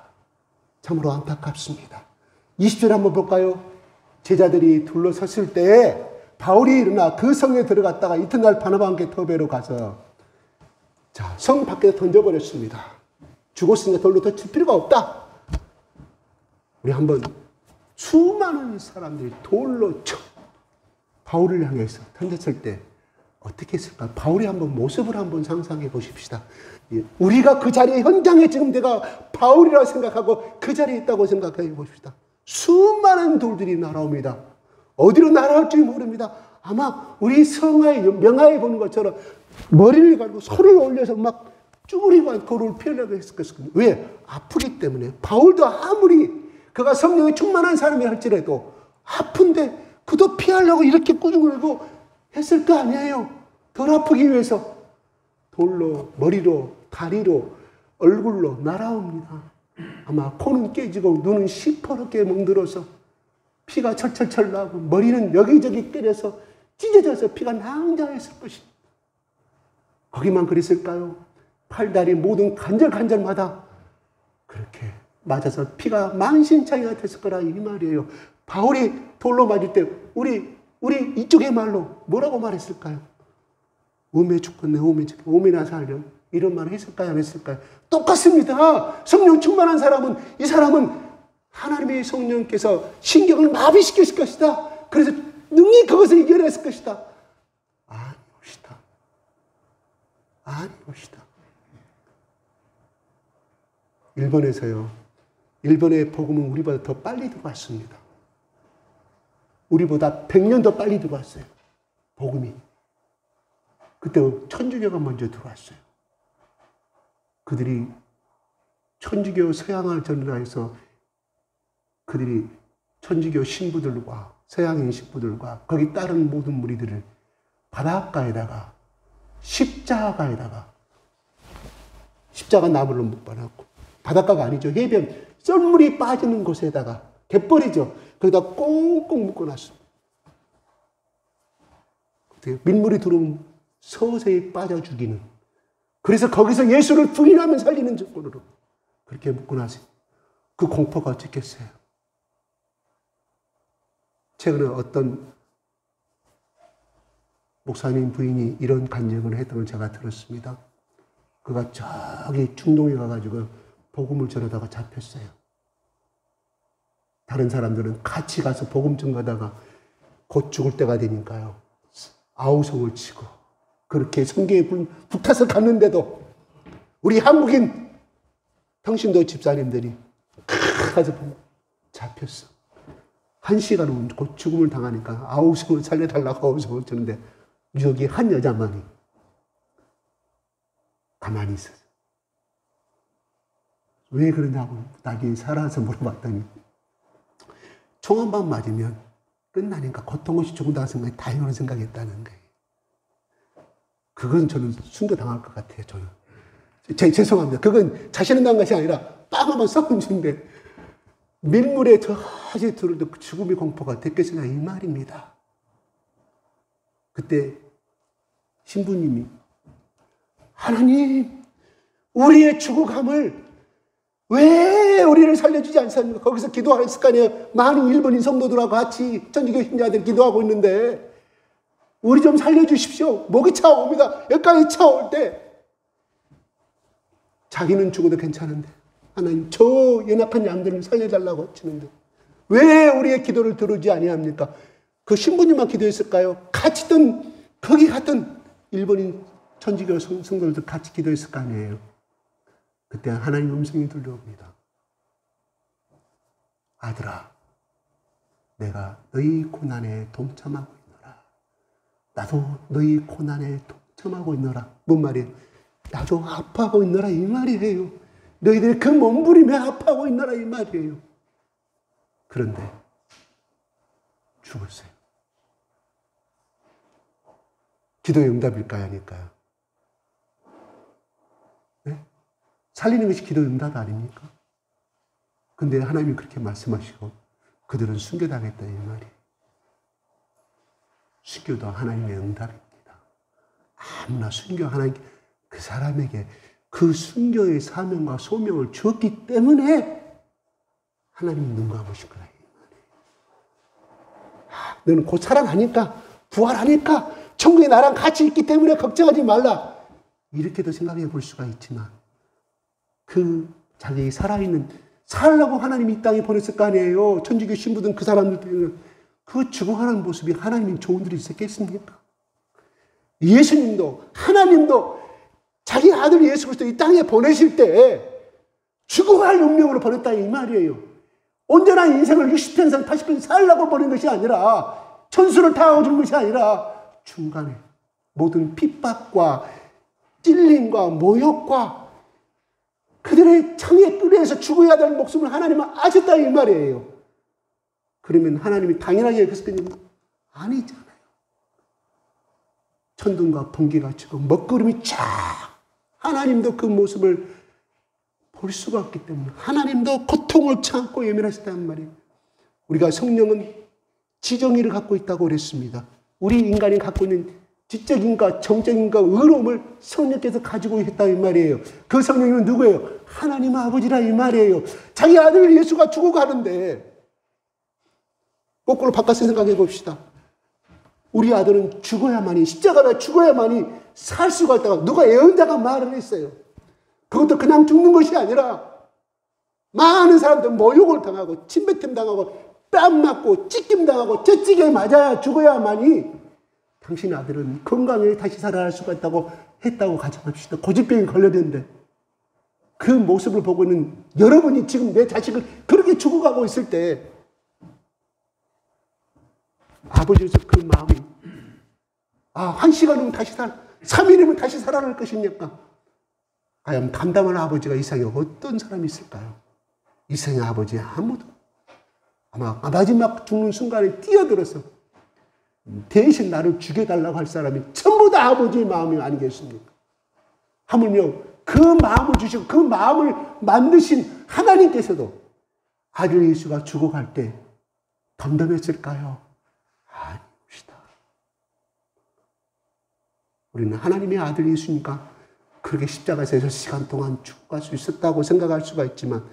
참으로 안타깝습니다. 20절 한번 볼까요? 제자들이 둘러섰을 때에 바울이 일어나 그 성에 들어갔다가 이튿날 바나바와 함께 더베로 가서 성 밖에 던져버렸습니다. 죽었으니까 돌로 더 칠 필요가 없다. 우리 한번 수많은 사람들이 돌로 쳐 바울을 향해서 던졌을 때 어떻게 했을까? 바울이 한번 모습을 한번 상상해 보십시다. 우리가 그 자리에 현장에 지금 내가 바울이라고 생각하고 그 자리에 있다고 생각해 보십시다. 수많은 돌들이 날아옵니다. 어디로 날아올지 모릅니다. 아마 우리 성화의 명화에 보는 것처럼 머리를 가지고 손을 올려서 막 쭈그리고 돌을 피하려고 했을 것입니다. 왜? 아프기 때문에. 바울도 아무리 그가 성령에 충만한 사람이 할지라도 아픈데 그도 피하려고 이렇게 꾸중을고 했을 거 아니에요. 덜 아프기 위해서 돌로, 머리로, 다리로, 얼굴로 날아옵니다. 아마 코는 깨지고 눈은 시퍼렇게 멍들어서 피가 철철철 나고 머리는 여기저기 때려서 찢어져서 피가 낭자했을 것입니다. 거기만 그랬을까요? 팔다리 모든 관절마다 그렇게 맞아서 피가 만신창이가 됐을 거라 이 말이에요. 바울이 돌로 맞을 때 우리 이쪽의 말로 뭐라고 말했을까요? 오메 죽겠네, 오메나 살려. 이런 말을 했을까요? 안 했을까요? 똑같습니다. 성령 충만한 사람은 이 사람은 하나님의 성령께서 신경을 마비시켰을 것이다. 그래서 능히 그것을 이겨냈을 것이다. 아니옵시다. 아니옵시다. 일본에서요. 일본의 복음은 우리보다 더 빨리 들어왔습니다. 우리보다 100년 더 빨리 들어왔어요. 복음이. 그때 천주교가 먼저 들어왔어요. 그들이 천주교 서양을 전파해서 그들이 천주교 신부들과 서양인 신부들과 거기 따른 모든 무리들을 바닷가에다가 십자가 나무를 묶어놨고 바닷가가 아니죠. 해변 썰물이 빠지는 곳에다가 갯벌이죠. 거기다 꽁꽁 묶어놨습니다. 어떻게 민물이 들어오면 서서히 빠져 죽이는. 그래서 거기서 예수를 부인하면 살리는 조건으로 그렇게 묻고 나서 그 공포가 어떻겠어요? 최근에 어떤 목사님 부인이 이런 간증을 했던 걸 제가 들었습니다. 그가 저기 중동에 가가지고 복음을 전하다가 잡혔어요. 다른 사람들은 같이 가서 복음 전하다가 곧 죽을 때가 되니까요. 아우성을 치고 그렇게 성경에 불타서 갔는데도 우리 한국인 평신도 집사님들이 가서 잡혔어. 1시간 후면 곧 죽음을 당하니까 아우성을 살려달라고 아우성을 치는데 여기 한 여자만이 가만히 있었어. 왜 그러냐고 나중에 살아서 물어봤더니 총 한 방 맞으면 끝나니까 고통 없이 죽는다는 생각이 다행으로 생각했다는 거예요. 그건 저는 순교당할 것 같아요. 저는. 죄송합니다. 그건 자신은 난 것이 아니라 빵 한번 썩은지인데 밀물에 저하지 들어도 죽음의 공포가 어땠겠으나 이 말입니다. 그때 신부님이 하나님 우리의 죽어감을 왜 우리를 살려주지 않습니까? 거기서 기도했을 거 아니에요. 많은 일본인 성도들하고 같이 천주교 신자들 기도하고 있는데 우리 좀 살려주십시오. 목이 차옵니다. 여기까지 차올 때 자기는 죽어도 괜찮은데 하나님 저 연약한 양들을 살려달라고 하시는데 왜 우리의 기도를 들으지 아니합니까? 그 신부님만 기도했을까요? 같이 있던 거기 갔던 일본인 천주교 성도들도 같이 기도했을 거 아니에요. 그때 하나님 음성이 들려옵니다. 아들아, 내가 너희 고난에 동참하고 있노라. 나도 너희 고난에 동참하고 있노라. 뭔 말이에요? 나도 아파하고 있노라 이 말이에요. 너희들이 그 몸부림에 아파하고 있노라 이 말이에요. 그런데 죽었어요. 기도의 응답일까요? 아닐까요? 네? 살리는 것이 기도의 응답 아닙니까? 근데 하나님이 그렇게 말씀하시고 그들은 순교당했다 이 말이에요. 순교도 하나님의 응답입니다. 아무나 순교 하나님 그 사람에게 그 순교의 사명과 소명을 주었기 때문에 하나님이 눈 감으신 거라 이 말이에요. 너는 곧 살아나니까 부활하니까 천국에 나랑 같이 있기 때문에 걱정하지 말라. 이렇게도 생각해 볼 수가 있지만 그 자기 살아있는 살라고 하나님이 이 땅에 보냈을 거 아니에요. 천주교 신부든 그 사람들 그 죽어가는 모습이 하나님이 좋은 일이 있었겠습니까? 예수님도 하나님도 자기 아들 예수 그리스도 이 땅에 보내실 때 죽어갈 운명으로 보냈다 이 말이에요. 온전한 인생을 60평생 80평생 살라고 보낸 것이 아니라 천수를 당하고 준 것이 아니라 중간에 모든 핍박과 찔림과 모욕과 그들의 창에 끓여서 죽어야 될 목숨을 하나님은 아셨다 이 말이에요. 그러면 하나님이 당연하게 여겼을까요? 아니잖아요. 천둥과 번개가 치고 먹구름이 쫙 하나님도 그 모습을 볼 수가 없기 때문에 하나님도 고통을 참고 예민하셨다는 말이에요. 우리가 성령은 지정의를 갖고 있다고 그랬습니다. 우리 인간이 갖고 있는 지적인과 정적인과 의로움을 성령께서 가지고 있다 이 말이에요. 그 성령은 누구예요? 하나님 아버지라 이 말이에요. 자기 아들 예수가 죽어가는데 거꾸로 바꿔서 생각해 봅시다. 우리 아들은 죽어야만이 십자가에 죽어야만이 살 수가 있다가 누가 예언자가 말을 했어요. 그것도 그냥 죽는 것이 아니라 많은 사람들 모욕을 당하고 침뱉음 당하고 뺨 맞고 찢김 당하고 째찌게 맞아야 죽어야만이 당신 아들은 건강하게 다시 살아날 수가 있다고 했다고 가정합시다. 고집병이 걸려졌는데 그 모습을 보고 있는 여러분이 지금 내 자식을 그렇게 죽어가고 있을 때 아버지로서 그 마음이 1시간이면 다시 3일이면 다시 살아날 것입니까? 과연 감당하는 아버지가 이 세상에 어떤 사람이 있을까요? 이 세상의 아버지 아무도 아마 마지막 죽는 순간에 뛰어들어서 대신 나를 죽여달라고 할 사람이 전부 다 아버지의 마음이 아니겠습니까? 하물며 그 마음을 주시고 그 마음을 만드신 하나님께서도 아들 예수가 죽어갈 때 덤덤했을까요? 아닙니다. 우리는 하나님의 아들 예수니까 그렇게 십자가에서 6시간 동안 죽어갈 수 있었다고 생각할 수가 있지만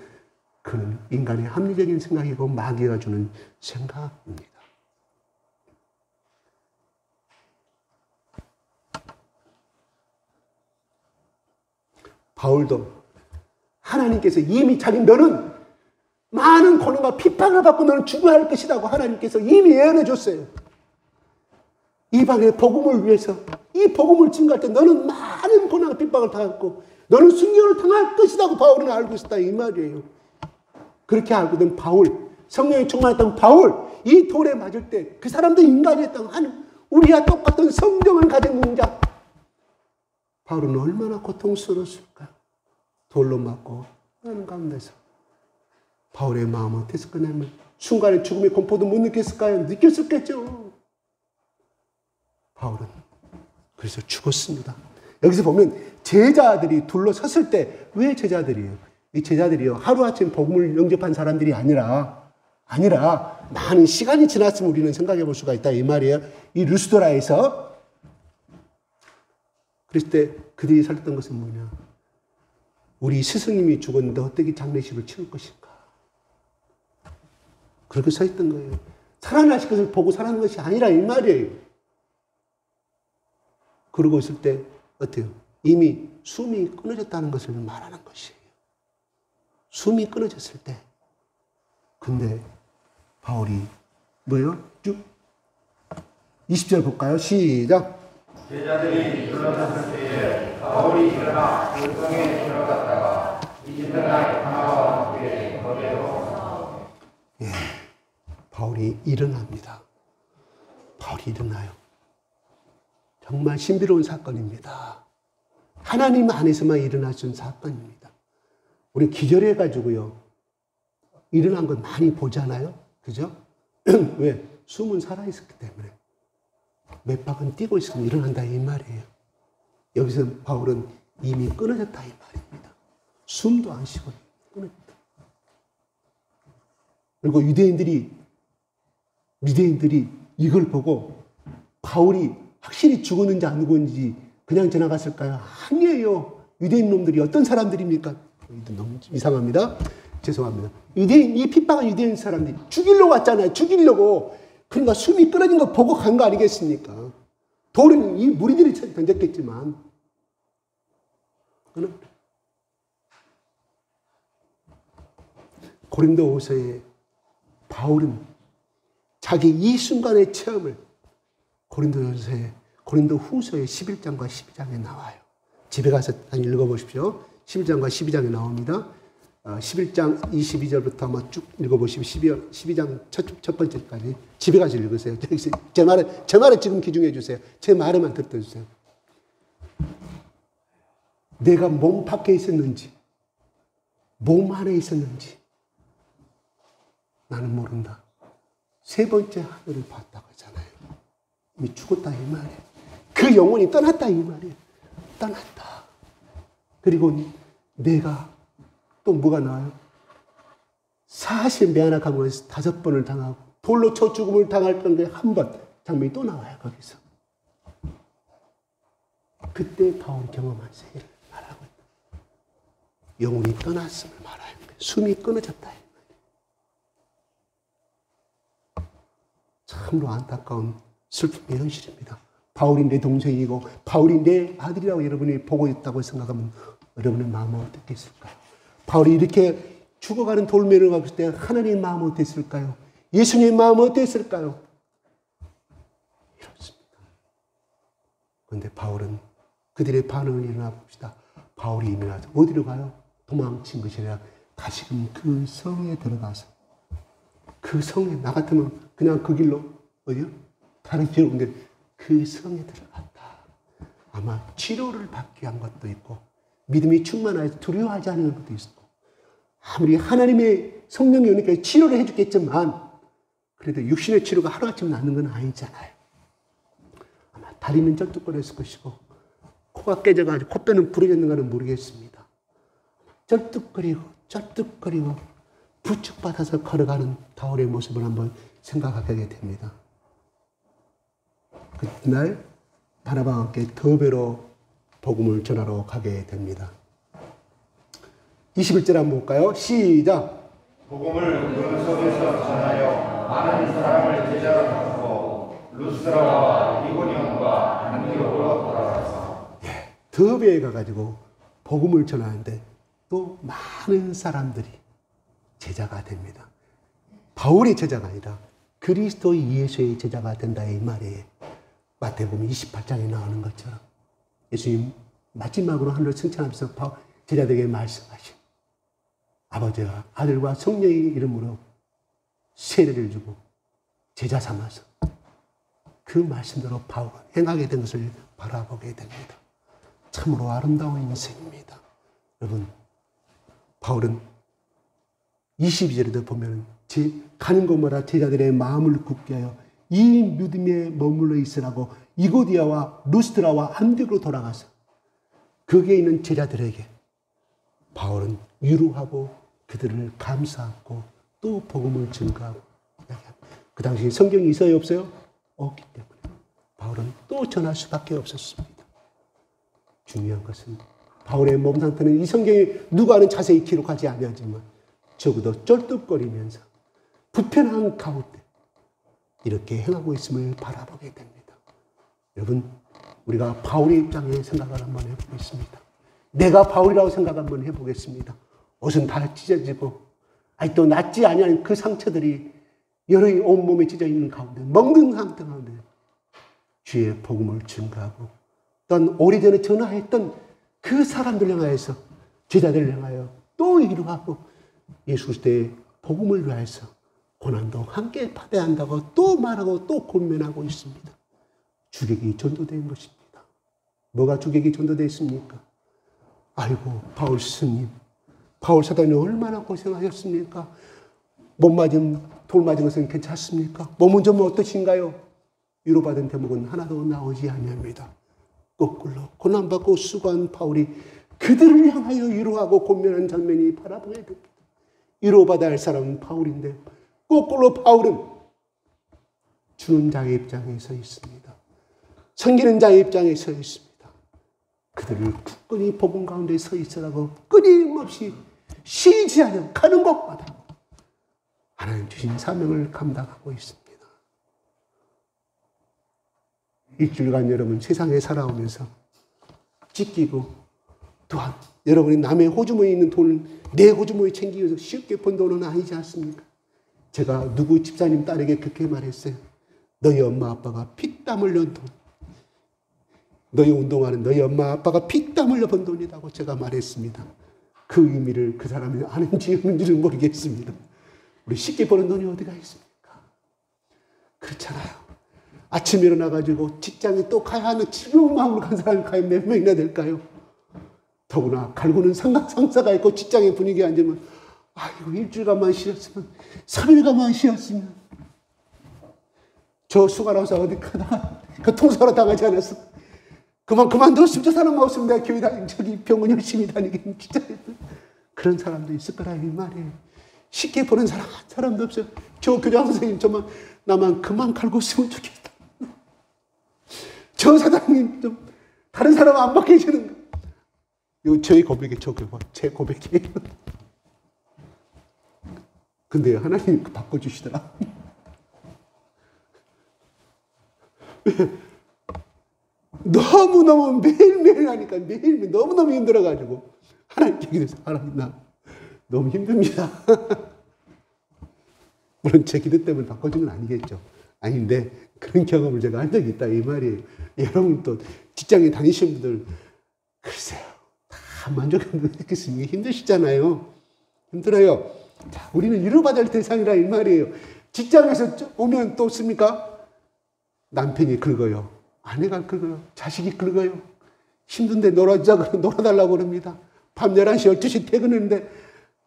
그는 인간의 합리적인 생각이고 마귀가 주는 생각입니다. 바울도 하나님께서 이미 너는 많은 고난과 핍박을 받고 너는 죽어야 할 것이라고 하나님께서 이미 예언해 줬어요. 이방의 복음을 위해서 이 복음을 증거할 때 너는 많은 고난과 핍박을 당했고 너는 순교를 당할 것이라고 바울은 알고 있었다 이 말이에요. 그렇게 알고 있던 바울, 성령이 충만했던 바울, 이 돌에 맞을 때 그 사람도 인간이었던 우리와 똑같은 성경을 가진 공자 바울은 얼마나 고통스러웠을까요? 돌로 맞고 하는 가운데서 바울의 마음은 어땠을까요? 순간의 죽음의 공포도 못 느꼈을까요? 느꼈었겠죠. 바울은 그래서 죽었습니다. 여기서 보면 제자들이 둘러섰을 때 왜 제자들이에요? 이 제자들이요 하루아침 복음을 영접한 사람들이 아니라 많은 시간이 지났으면 우리는 생각해 볼 수가 있다 이 말이에요. 이 루스드라에서 그랬을 때 그들이 살았던 것은 뭐냐? 우리 스승님이 죽었는데 어떻게 장례식을 치를 것인가? 그렇게 서 있던 거예요. 살아나실 것을 보고 살아난 것이 아니라 이 말이에요. 그러고 있을 때 어때요? 이미 숨이 끊어졌다는 것을 말하는 것이에요. 숨이 끊어졌을 때. 근데 바울이 뭐예요? 쭉 20절 볼까요? 시작. 제자들이 일어났을 때에 바울이 일어나 골방에 들어갔다가 이집트나의 하나와 함께 거기로 바울이 일어납니다. 바울이 일어나요. 정말 신비로운 사건입니다. 하나님 안에서만 일어날 수 있는 사건입니다. 우리 기절해가지고요. 일어난 걸 많이 보잖아요. 그죠? 왜? 숨은 살아있었기 때문에. 몇 박은 뛰고 있으면 일어난다 이 말이에요. 여기서 바울은 이미 끊어졌다 이 말입니다. 숨도 안 쉬고 끊어졌다. 그리고 유대인들이 이걸 보고 바울이 확실히 죽었는지 안 죽었는지 그냥 지나갔을까요? 아니에요. 유대인 놈들이 어떤 사람들입니까? 너무 이상합니다. 죄송합니다. 이 핍박한 유대인 사람들이 죽이려고 왔잖아요. 죽이려고. 그러니까 숨이 끊어진 거 보고 간 거 아니겠습니까? 돌은 이 무리들이 던졌겠지만 고린도후서에 바울은 자기 이 순간의 체험을 고린도후서의 11장과 12장에 나와요. 집에 가서 읽어보십시오. 11장과 12장에 나옵니다. 11장 22절부터 한번 쭉 읽어보시면 12장 첫 번째까지 집에 가서 읽으세요. 제 말에 지금 기중해 주세요. 제 말에만 듣어주세요. 내가 몸 밖에 있었는지 몸 안에 있었는지 나는 모른다. 세 번째 하늘을 봤다고 하잖아요. 이미 죽었다 이 말이에요. 그 영혼이 떠났다 이 말이에요. 떠났다. 그리고 내가 또 뭐가 나와요? 사실 매하나감을 5번을 당하고 돌로 쳐 죽음을 당할 건데 한 번 장면이 또 나와요. 거기서. 그때 바울이 경험한 세계를 말하고 있다. 영혼이 떠났음을 말하는 거예요. 숨이 끊어졌다. 참으로 안타까운 슬픔의 현실입니다. 바울이 내 동생이고 바울이 내 아들이라고 여러분이 보고 있다고 생각하면 여러분의 마음은 어떻겠을까요? 바울이 이렇게 죽어가는 돌면을 갔을 때 하나님의 마음은 어땠을까요? 예수님의 마음은 어땠을까요? 이렇습니다. 그런데 바울은 그들의 반응을 일어나 봅시다. 바울이 일어나서 어디로 가요? 도망친 것이 아니라 다시금 그 성에 들어가서 그 성에 나 같으면 그냥 그 길로 어디요? 다른 길로 온데 그 성에 들어갔다. 아마 치료를 받기 위한 것도 있고 믿음이 충만해서 두려워하지 않는 것도 있고 아무리 하나님의 성령이 오니까 치료를 해주겠지만 그래도 육신의 치료가 하루아침에 낫는 건 아니잖아요. 아마 다리는 쩔뚝거렸을 것이고 코가 깨져가지고 콧배는 부러졌는가는 모르겠습니다. 쩔뚝거리고 부축받아서 걸어가는 바울의 모습을 한번 생각하게 됩니다. 그날 바나바와 함께 더 배로 복음을 전하러 가게 됩니다. 21절 한번 볼까요? 시작. 복음을 그 속에서 전하여 많은 사람을 제자로 삼고 루스드라와 이고니온과 안디옥으로 돌아가서 더베에 가가지고 복음을 전하는데 또 많은 사람들이 제자가 됩니다. 바울의 제자가 아니라 그리스도 예수의 제자가 된다 이 말이에요. 마태복음 28장에 나오는 것처럼 예수님 마지막으로 하늘을 승천하면서 제자들에게 말씀하신 아버지와 아들과 성령의 이름으로 세례를 주고 제자 삼아서 그 말씀대로 바울은 행하게 된 것을 바라보게 됩니다. 참으로 아름다운 인생입니다. 여러분, 바울은 22절에도 보면 가는 곳마다 제자들의 마음을 굳게 하여 이 믿음에 머물러 있으라고 이고디아와 루스드라와 안디옥으로 돌아가서 거기에 있는 제자들에게 바울은 위로하고 그들을 감사하고 또 복음을 증거하고 그 당시 성경이 있어요 없어요? 없기 때문에 바울은 또 전할 수밖에 없었습니다. 중요한 것은 바울의 몸 상태는 이 성경에 누구와는 자세히 기록하지 않았지만 적어도 쩔뚝거리면서 불편한 가운데 이렇게 행하고 있음을 바라보게 됩니다. 여러분, 우리가 바울의 입장에 생각을 한번 해보겠습니다. 내가 바울이라고 생각 한번 해보겠습니다. 옷은 다 찢어지고 아직도 낫지 아니한 그 상처들이 여러의 온몸에 찢어 있는 가운데 먹는 상태 가운데 주의 복음을 증거하고 또한 오래전에 전화했던 그 사람들 향하여서 제자들을 향하여 또 위로하고 예수 그리스도의 복음을 위하여서 고난도 함께 받아야 한다고 또 말하고 또 권면하고 있습니다. 주객이 전도된 것입니다. 뭐가 주객이 전도되어 있습니까? 아이고 바울 스님, 바울 사단이 얼마나 고생하셨습니까? 못 맞은 돌 맞은 것은 괜찮습니까? 몸은 좀 어떠신가요? 위로받은 대목은 하나도 나오지 아니합니다. 거꾸로 고난받고 수고한 바울이 그들을 향하여 위로하고 권면한 장면이 바라보게 됩니다. 위로받아야 할 사람은 바울인데 거꾸로 바울은 주는 자의 입장에 서 있습니다. 섬기는 자의 입장에 서 있습니다. 그들을 굳건히 복음 가운데 서 있으라고 끊임없이 쉬지 않으며 가는 곳마다 하나님 주신 사명을 감당하고 있습니다. 일주일간 여러분 세상에 살아오면서 찢기고 또한 여러분이 남의 호주머니에 있는 돈을 내 호주머니에 챙기기 위해서 쉽게 번 돈은 아니지 않습니까? 제가 누구 집사님 딸에게 그렇게 말했어요. 너희 엄마 아빠가 피땀 흘려 돈, 너희 운동하는 너희 엄마 아빠가 피땀 흘려 번 돈이라고 제가 말했습니다. 그 의미를 그 사람이 아는지 없는지는 모르겠습니다. 우리 쉽게 버는 돈이 어디가 있습니까? 그렇잖아요. 아침에 일어나가지고 직장에 또 가야 하는 즐거운 마음으로 간 사람이 과연 몇 명이나 될까요? 더구나 갈구는 상사가 있고 직장의 분위기에 앉으면 아이고 일주일간만 쉬었으면 3일간만 쉬었으면 저 수가라서 어디 가다가 그 통사로 당하지 않았어. 그만뒀으면 저 사람 없으면 내가 교회 저기 병원 열심히 다니겠니 진짜 그런 사람도 있을 거라 이 말이에요. 쉽게 보는 사람도 없어요. 저 교장 선생님 나만 그만 갈고 있으면 좋겠다. 저 사장님 좀 다른 사람 안 받게 해주는 거. 이거 저희 고백이 제 고백이에요. 근데 하나님 바꿔주시더라. 너무너무 매일매일 하니까 매일매일 너무너무 힘들어가지고 하나님께 기도해서 하나님 나 너무 힘듭니다. 물론 제 기도 때문에 바꿔준 건 아니겠죠. 아닌데 그런 경험을 제가 한 적이 있다 이 말이에요. 여러분 또 직장에 다니시는 분들 글쎄요. 다 만족했겠습니까? 힘드시잖아요. 힘들어요. 자, 우리는 위로받을 대상이라 이 말이에요. 직장에서 오면 또 씁니까? 남편이 긁어요. 아내가 긁어요. 자식이 긁어요. 힘든데 놀아달라고 그럽니다. 밤 11시, 12시 퇴근했는데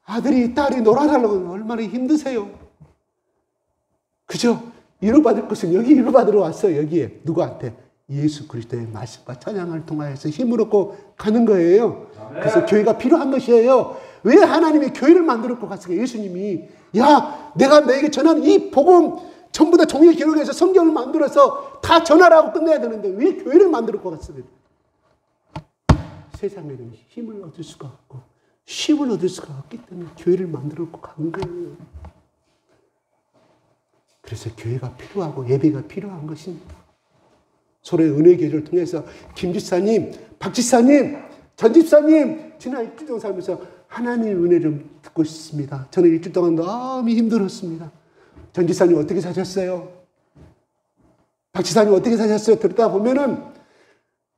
아들이, 딸이 놀아달라고 하면 얼마나 힘드세요. 그죠? 위로받을 것은 여기 위로받으러 왔어요. 여기에. 누구한테? 예수 그리스도의 말씀과 찬양을 통하여서 힘을 얻고 가는 거예요. 그래서 교회가 필요한 것이에요. 왜 하나님이 교회를 만들었고 갔을까? 예수님이 야 내가 너에게 전하는 이 복음 전부 다 종이에 기록해서 성경을 만들어서 다 전하라고 끝내야 되는데 왜 교회를 만들 것 같습니까? 세상에는 힘을 얻을 수가 없고 쉼을 얻을 수가 없기 때문에 교회를 만들어 간 거예요. 그래서 교회가 필요하고 예배가 필요한 것입니다. 서로의 은혜 교제를 통해서 김 집사님, 박 집사님, 전 집사님 지난 일주일 동안 살면서 하나님의 은혜를 듣고 싶습니다. 저는 일주일 동안 너무 힘들었습니다. 전 집사님 어떻게 사셨어요? 박 집사님 어떻게 사셨어요? 듣다 보면은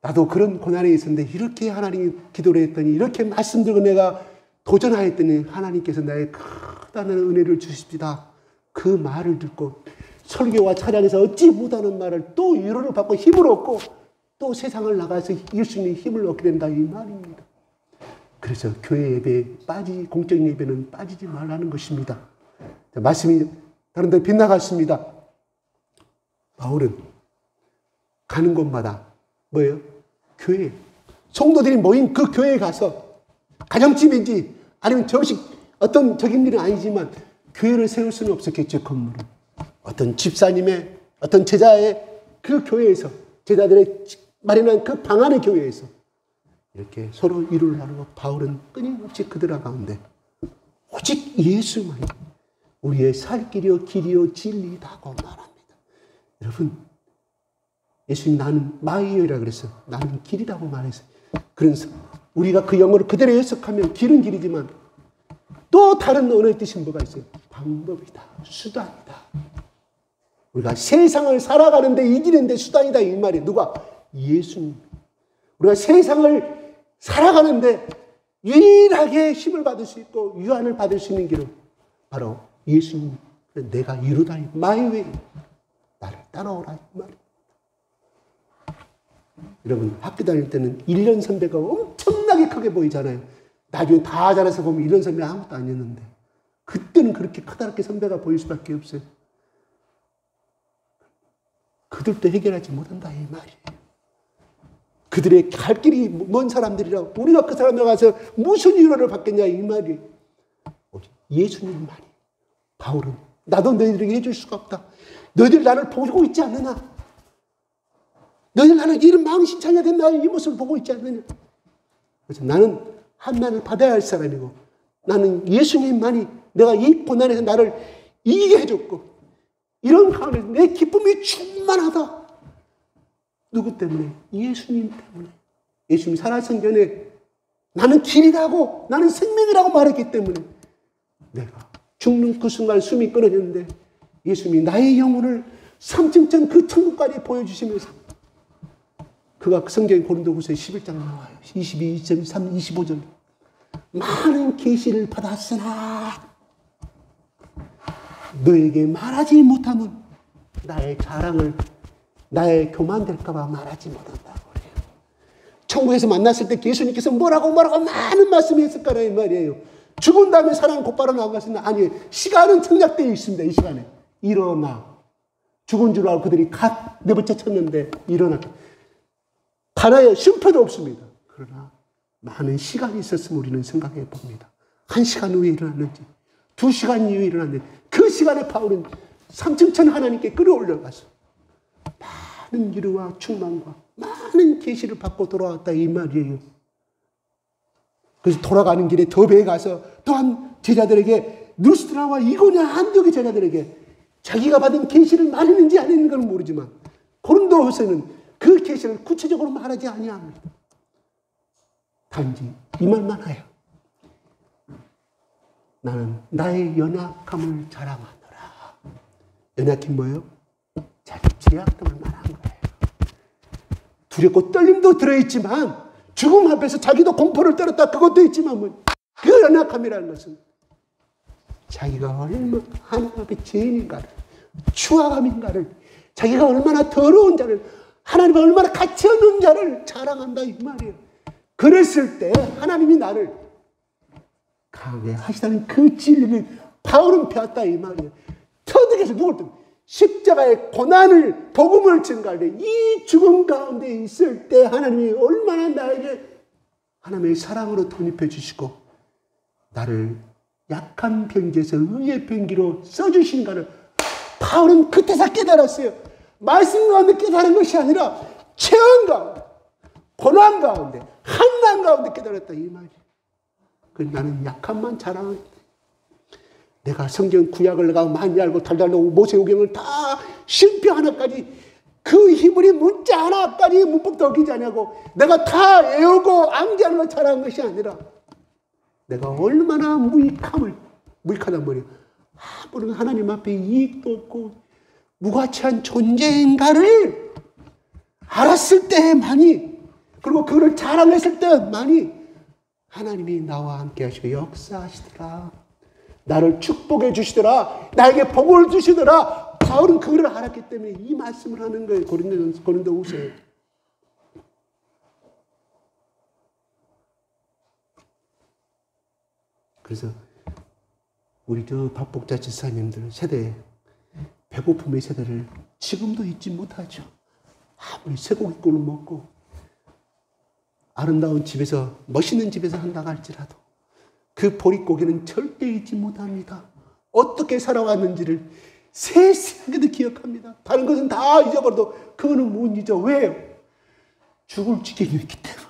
나도 그런 고난이 있었는데 이렇게 하나님 기도를 했더니 이렇게 말씀 들고 내가 도전하였더니 하나님께서 나의 크다는 은혜를 주십니다. 그 말을 듣고 설교와 찬양에서 얻지 못하는 말을 또 위로를 받고 힘을 얻고 또 세상을 나가서 이길 수 있는 힘을 얻게 된다 이 말입니다. 그래서 교회 예배에 공적 예배는 빠지지 말라는 것입니다. 자, 말씀이 다른 데 빗나갔습니다. 바울은 가는 곳마다 뭐예요? 교회. 성도들이 모인 그 교회에 가서 가정집인지 아니면 정식 어떤 적인 일은 아니지만 교회를 세울 수는 없었겠죠. 건물을. 어떤 집사님의 어떤 제자의 그 교회에서 제자들의 마련한 그 방 안의 교회에서 이렇게 서로 위로를 나누고 바울은 끊임없이 그들 가운데 오직 예수만이 우리의 살 길이요 길이요 진리다고 말합니다. 여러분 예수님 나는 마이어라 그랬어. 나는 길이라고 말했어요. 그래서 우리가 그 영어를 그대로 해석하면 길은 길이지만 또 다른 언어의 뜻이 뭐가 있어요? 방법이다. 수단이다. 우리가 세상을 살아가는데 이기는데 수단이다 이 말이에요. 누가? 예수님. 우리가 세상을 살아가는데 유일하게 힘을 받을 수 있고 유한을 받을 수 있는 길은 바로 예수님. 내가 이루다 마이웨이. 나를 따라오라 이 말이에요. 여러분 학교 다닐 때는 1년 선배가 엄청나게 크게 보이잖아요. 나중에 다 자라서 보면 1년 선배가 아무것도 아니었는데 그때는 그렇게 커다랗게 선배가 보일 수밖에 없어요. 그들도 해결하지 못한다 이 말이에요. 그들의 갈 길이 먼 사람들이라고 우리가 그 사람들 가서 무슨 위로를 받겠냐 이 말이에요. 예수님만이. 바울은 나도 너희들에게 해줄 수가 없다. 너희들 나를 보고 있지 않느냐. 너희들 나는 이런 망신창이 된 나의 이 모습을 보고 있지 않느냐. 그래서 나는 한난을 받아야 할 사람이고 나는 예수님만이 내가 이 고난에서 나를 이기게 해줬고 이런 가운데 내 기쁨이 충만하다. 누구 때문에? 예수님 때문에. 예수님 살아선 전에 나는 길이라고 나는 생명이라고 말했기 때문에 내가 죽는 그 순간 숨이 끊어졌는데 예수님이 나의 영혼을 3층 전 그 천국까지 보여주시면서 그가 성경 고린도후서 11장 나와요. 22, 23, 25절. 많은 계시를 받았으나 너에게 말하지 못하면 나의 자랑을 나의 교만될까 봐 말하지 못한다고 그래요. 천국에서 만났을 때 예수님께서 뭐라고 많은 말씀이 있을 거라 이 말이에요. 죽은 다음에 사람은 곧바로 나아갔으나 아니에요. 시간은 청약되어 있습니다. 이 시간에. 일어나. 죽은 줄 알고 그들이 갓 내버쳐 쳤는데 일어나. 하나의 쉼표도 없습니다. 그러나 많은 시간이 있었으면 우리는 생각해 봅니다. 1시간 후에 일어났는지 2시간 이후에 일어났는지 그 시간에 바울은 3층 천 하나님께 끌어올려가서 많은 위로와 충만과 많은 계시를 받고 돌아왔다 이 말이에요. 그래서 돌아가는 길에 더베에 가서 또한 제자들에게 누스트라와 이고냐 안디옥의 제자들에게 자기가 받은 계시를 말했는지 안 했는지는 모르지만 고린도후서는 그 계시를 구체적으로 말하지 아니합니다. 단지 이 말만 하여 나는 나의 연약함을 자랑하노라. 연약함이 뭐예요? 자기 죄악됨을 말한 거예요. 두렵고 떨림도 들어있지만 죽음 앞에서 자기도 공포를 떨었다 그것도 있지만 그 연약함이라는 것은 자기가 얼마나 하나님 앞에 죄인인가를 추악함인가를 자기가 얼마나 더러운 자를 하나님과 얼마나 가치 없는 자를 자랑한다 이 말이에요. 그랬을 때 하나님이 나를 강하게 하시다는 그 진리를 바울은 배웠다 이 말이에요. 터득해서 누굴 때 십자가의 고난을 복음을 증가할 때 이 죽음 가운데 있을 때 하나님이 얼마나 나에게 하나님의 사랑으로 독립해 주시고 나를 약한 병기에서 의의 병기로 써주신가를 바울은 그때서 깨달았어요. 말씀 가운데 깨달은 것이 아니라 체험 가운데, 고난 가운데, 한난 가운데 깨달았다 이 말이에요. 나는 약함만 자랑하는데, 내가 성경 구약을 내가 많이 알고 달달하고 모세오경을 다 실표 하나까지 그 히브리 문자 하나까지 문법도 어기지 않냐고 내가 다 외우고 암기하는 걸 자랑한 것이 아니라 내가 얼마나 무익하단 말이에요. 아무런 하나님 앞에 이익도 없고 무가치한 존재인가를 알았을 때만이, 그리고 그걸 자랑했을 때만이 하나님이 나와 함께 하시고 역사하시더라, 나를 축복해 주시더라, 나에게 복을 주시더라. 바울은 그걸 알았기 때문에 이 말씀을 하는 거예요. 고린도후서에. 그래서 우리 저 박복자 지사님들 세대, 배고픔의 세대를 지금도 잊지 못하죠. 아무리 쇠고기국을 먹고 아름다운 집에서, 멋있는 집에서 한다고 할지라도 그 보릿고기는 절대 잊지 못합니다. 어떻게 살아왔는지를 세세하게도 기억합니다. 다른 것은 다 잊어버려도 그거는 못 잊어. 왜요? 죽을 지경이었기 때문에.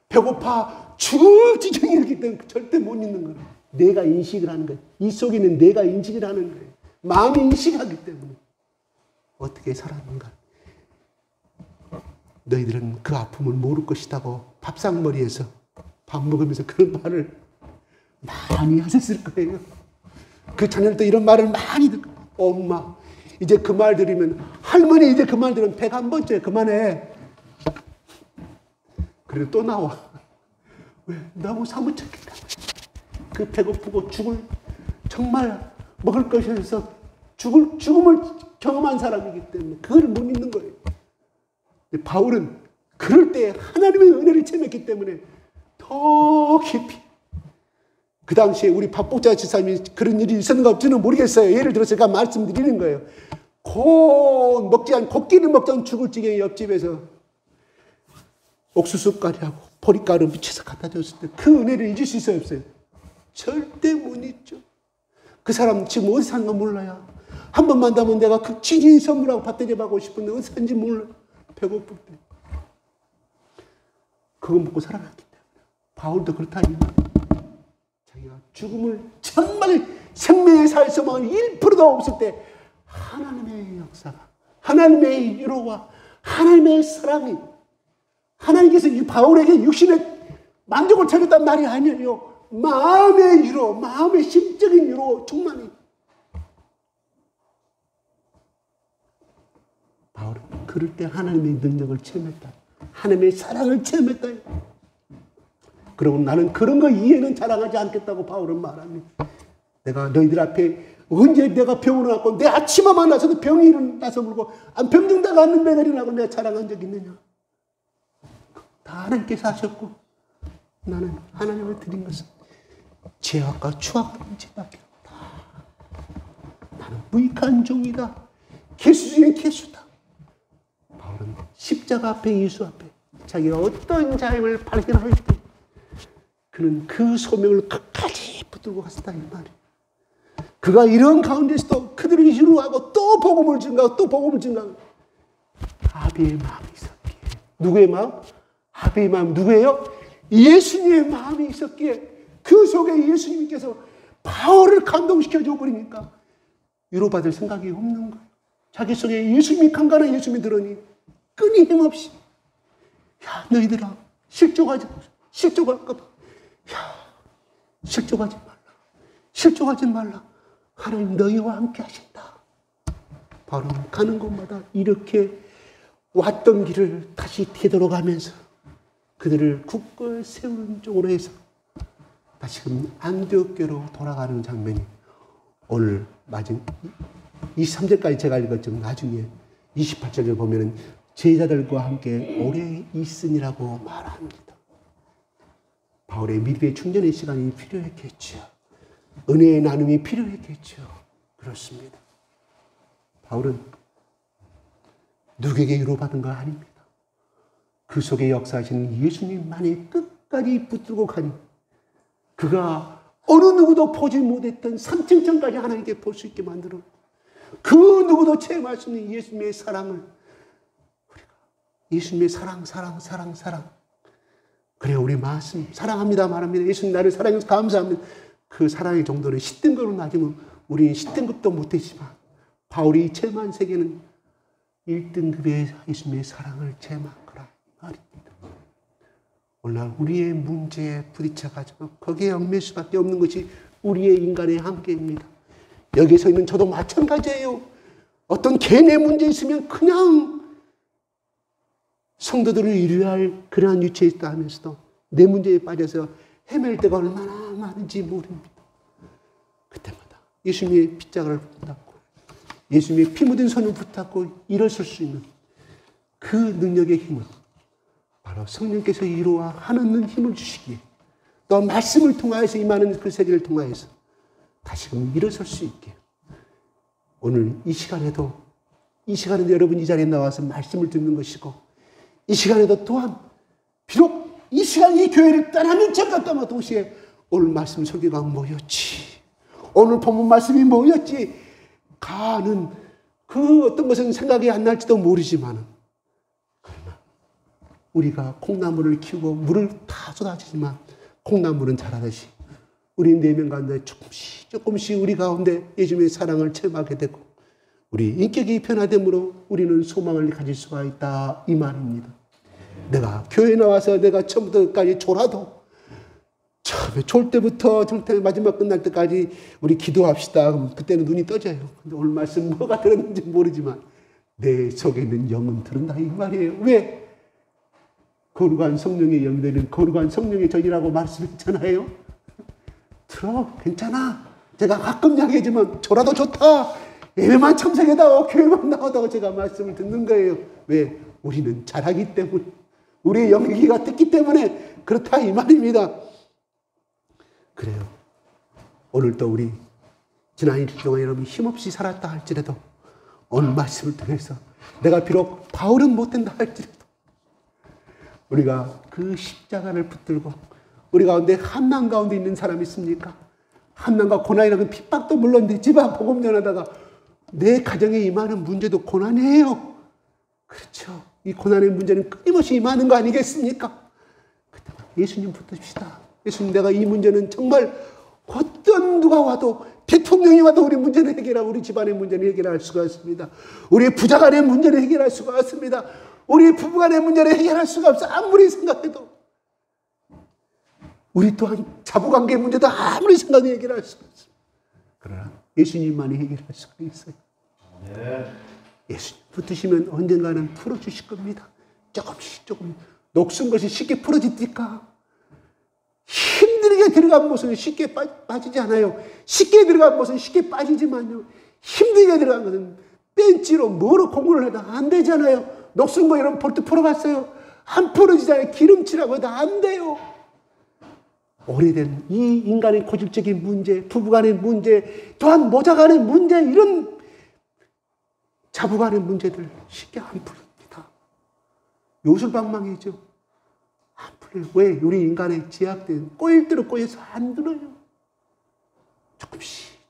배고파 죽을 지경이었기 때문에 절대 못 잊는 거예요. 내가 인식을 하는 거예요. 이 속에 있는 내가 인식을 하는 거예요. 마음이 인식하기 때문에. 어떻게 살았는가. 너희들은 그 아픔을 모를 것이다고 밥상머리에서 밥 먹으면서 그런 말을 많이 하셨을 거예요. 그 자녀들도 이런 말을 많이 듣고, 엄마 이제 그 말 들으면, 할머니 이제 그 말 들으면 101번째 그만해. 그리고 또 나와. 왜? 너무 사무쳤기 때문에. 그 배고프고 죽을, 정말 먹을 것에서 죽음을 경험한 사람이기 때문에 그걸 못 믿는 거예요. 바울은 그럴 때 하나님의 은혜를 체험했기 때문에 더 깊이, 그 당시에 우리 박복자 지사님이 그런 일이 있었는가 없지는 모르겠어요. 예를 들어서 제가 말씀드리는 거예요. 곱기를 먹지 않은 죽을 지경에 옆집에서 옥수수가루하고 보리가루 미쳐서 갖다 줬을 때 그 은혜를 잊을 수 있어요, 없어요? 절대 못 잊죠. 그 사람 지금 어디 사는가 몰라요. 한 번 만나면 내가 그 진이 선물하고 밭대접 하고 싶은데 어디 사는지 몰라요. 배고플 때. 그거 먹고 살아났기 때문에. 바울도 그렇다니. 자기가 죽음을 정말 생명의 살소망은 1%도 없을 때 하나님의 역사가, 하나님의 위로와 하나님의 사랑이, 하나님께서 이 바울에게 육신의 만족을 찾았단 말이 아니에요. 마음의 위로, 마음의 심적인 위로 충만히. 바울은 그럴 때 하나님의 능력을 체험했다. 하나님의 사랑을 체험했다. 그러고 나는 그런 거 이해는 자랑하지 않겠다고 바울은 말합니다. 내가 너희들 앞에 언제 내가 병을 왔고 내 아침에 만나서도 병이 일어나서 물고 병든다고 않는 배가 일어나고 내가 자랑한 적 있느냐. 다 하나님께서 하셨고 나는 하나님을 드린 것은 죄악과 추악한 죄밖에 없다. 나는 무익한 종이다. 개수 중에 개수다. 바울은 십자가 앞에, 예수 앞에 자기가 어떤 자임을 발견할 때 그는 그 소명을 끝까지 붙들고 갔다 이 말이에요. 그가 이런 가운데서도 그들을 위로하고 또 복음을 증가하고 또 복음을 증가하고 아비의 마음이 있었기에. 누구의 마음? 아비의 마음. 누구예요? 예수님의 마음이 있었기에 그 속에 예수님께서 바울을 감동시켜줘 버리니까 위로받을 생각이 없는 거예요. 자기 속에 예수님이 강간한 예수님이 들으니 끊임없이 야 너희들아 실족할까 봐. 야 실족하지 말라. 실족하지 말라. 하나님 너희와 함께 하신다. 바로 가는 곳마다 이렇게 왔던 길을 다시 되돌아가면서 그들을 굳게 세우는 쪽으로 해서 다시금 안디옥교로 돌아가는 장면이 오늘 마지막 23절까지 제가 읽었지만 나중에 28절을 보면은 제자들과 함께 오래 있으니라고 말합니다. 바울의 믿음의 충전의 시간이 필요했겠죠. 은혜의 나눔이 필요했겠죠. 그렇습니다. 바울은 누구에게 위로받은 거 아닙니다. 그 속에 역사하시는 예수님만이 끝까지 붙들고 가니 그가 어느 누구도 보지 못했던 3층천까지 하나님께 볼 수 있게 만들어 그 누구도 체험할 수 있는 예수님의 사랑을 우리가 예수님의 사랑 그래 우리 말씀 사랑합니다 말합니다. 예수님 나를 사랑해서 감사합니다. 그 사랑의 정도는 10등급으로 낮으면 우리는 10등급도 못했지만 바울이 체험한 세계는 1등급의 예수님의 사랑을 체험한 거라 말입니다. 오늘날 우리의 문제에 부딪혀가지고 거기에 얽매일 수밖에 없는 것이 우리의 인간의 한계입니다. 여기 서 있는 저도 마찬가지예요. 어떤 개인의 문제 있으면 그냥 성도들을 위로할 그러한 위치에 있다 하면서도 내 문제에 빠져서 헤맬 때가 얼마나 많은지 모릅니다. 그때마다 예수님의 핏자락을 붙잡고 예수님의 피 묻은 손을 붙잡고 일어설 수 있는 그 능력의 힘은 바로 성령께서 위로와 한없는 힘을 주시기에 또 말씀을 통하여서 임하는 그 세계를 통하여서 다시금 일어설 수 있게 오늘 이 시간에도 여러분 이 자리에 나와서 말씀을 듣는 것이고 이 시간에도 또한 비록 이 시간 이 교회를 떠나는 잠깐과 동시에 오늘 말씀 설교가 뭐였지 오늘 본문 말씀이 뭐였지 가는 그 어떤 것은 생각이 안 날지도 모르지만 그러나 우리가 콩나물을 키우고 물을 다 쏟아지지만 콩나물은 자라듯이 우리 네 명 가운데 조금씩 우리 가운데 예수님의 사랑을 체험하게 되고 우리 인격이 변화됨으로 우리는 소망을 가질 수가 있다 이 말입니다. 내가 교회에 나와서 내가 처음부터 끝까지 졸아도 처음에 졸 때부터 마지막 끝날 때까지 우리 기도합시다. 그럼 그때는 눈이 떠져요. 근데 오늘 말씀 뭐가 들었는지 모르지만 내 속에 있는 영은 들은다 이 말이에요. 왜? 거룩한 성령의 영이 되는 거룩한 성령의 전이라고 말씀했잖아요. 들어 괜찮아. 제가 가끔 이야기하지만 졸아도 좋다. 예배만 참석해다오 교회만 나오다고 제가 말씀을 듣는 거예요. 왜? 우리는 잘하기 때문에 우리의 영기가 뜯기 때문에 그렇다 이 말입니다. 그래요. 오늘도 우리 지난 일주일 동안 여러분 힘없이 살았다 할지라도 오늘 말씀을 통해서 내가 비록 바울은 못된다 할지라도 우리가 그 십자가를 붙들고 우리 가운데 한난 가운데 있는 사람이 있습니까? 한난과 고난이라는 핍박도 물론 되지만 복음 전하다가 내 가정에 임하는 문제도 고난이에요. 그렇죠. 이 고난의 문제는 끊임없이 임하는 거 아니겠습니까? 예수님 붙듭시다. 예수님 내가 이 문제는 정말 어떤 누가 와도 대통령이 와도 우리 문제는 해결하고 우리 집안의 문제는 해결할 수가 있습니다. 우리 부자 간의 문제는 해결할 수가 있습니다. 우리 부부 간의 문제는 해결할 수가 없어. 아무리 생각해도. 우리 또한 자부관계 문제도 아무리 생각해도 해결할 수가 없습니다. 그러나 예수님만이 해결할 수가 있어요. 예수님 붙으시면 언젠가는 풀어주실 겁니다. 조금씩 녹슨 것이 쉽게 풀어집니까? 힘들게 들어간 것은 쉽게 빠지지 않아요. 쉽게 들어간 것은 쉽게 빠지지만요. 힘들게 들어간 것은 벤치로 뭐로 공부를 해도 안 되잖아요. 녹슨 거 여러분 볼트 풀어봤어요? 안 풀어지잖아요. 기름칠하고 해도 안 돼요. 오래된 이 인간의 고질적인 문제, 부부간의 문제, 또한 모자간의 문제, 이런 자부간의 문제들 쉽게 안 풀립니다. 요술방망이죠. 안 풀려요. 왜? 우리 인간의 제약된 꼬일 대로 꼬여서 안 들어요.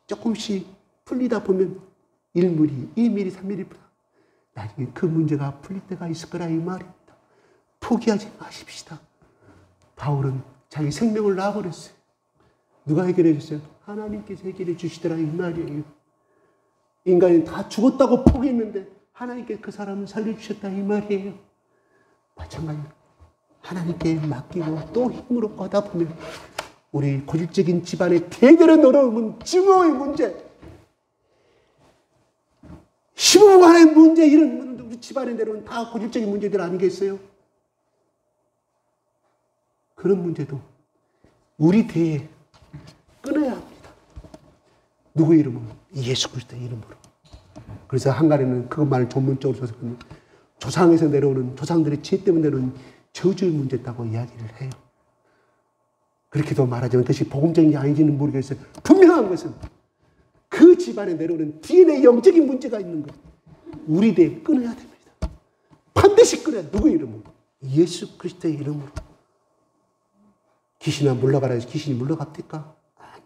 조금씩 풀리다 보면 1mm, 2mm, 3mm보다 나중에 그 문제가 풀릴 때가 있을 거라 이 말입니다. 포기하지 마십시다. 바울은 자기 생명을 놔버렸어요. 누가 해결해 줬어요? 하나님께서 해결해 주시더라 이 말이에요. 인간이 다 죽었다고 포기했는데 하나님께 그 사람을 살려주셨다 이 말이에요. 마찬가지로 하나님께 맡기고 또 힘으로 걷다 보면 우리 고질적인 집안의 대대로 늘어오는 증오의 문제, 시부모 간의 문제, 이런 우리 집안에 내려오는 다 고질적인 문제들 아니겠어요? 그런 문제도 우리 대에 끊어야 합니다. 누구의 이름으로? 예수 그리스도의 이름으로. 그래서 한가리는 그것만을 전문적으로 써서는 조상에서 내려오는, 조상들의 죄 때문에 내려오는 저주의 문제였다고 이야기를 해요. 그렇게도 말하지만 그것이 복음적인지 아닌지는 모르겠어요. 분명한 것은 그 집안에 내려오는 DNA 영적인 문제가 있는 거예요. 우리 대에 끊어야 됩니다. 반드시 끊어야 돼요. 누구의 이름으로? 예수 그리스도의 이름으로. 귀신아 물러가라 해서 귀신이 물러갑니까? 아니.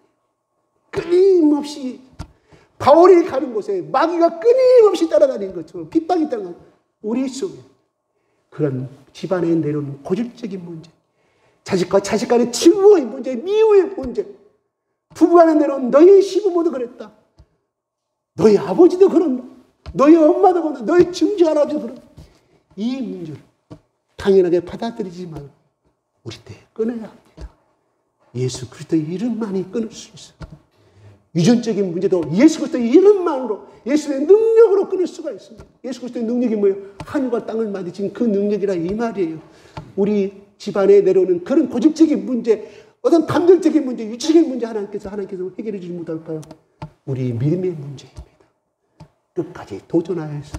끊임없이 바울이 가는 곳에 마귀가 끊임없이 따라다니는 것처럼 핍박이 따라가는 우리 속에 그런 집안에 내려오는 고질적인 문제, 자식과 자식 간의 증오의 문제, 미움의 문제, 부부간에 내려온 너희 시부모도 그랬다. 너희 아버지도 그런다. 너희 엄마도 그런다. 너희 증조 할아버지도 그런다. 이 문제를 당연하게 받아들이지 말고 우리 때에 끊어야 합니다. 예수 그리스도의 이름만이 끊을 수 있어요. 유전적인 문제도 예수 그리스도의 이름만으로, 예수의 능력으로 끊을 수가 있습니다. 예수 그리스도의 능력이 뭐예요? 하늘과 땅을 만드신 그 능력이라 이 말이에요. 우리 집안에 내려오는 그런 고집적인 문제, 어떤 감정적인 문제, 유치적인 문제 하나님께서 해결해 주지 못할까요? 우리 믿음의 문제입니다. 끝까지 도전하여서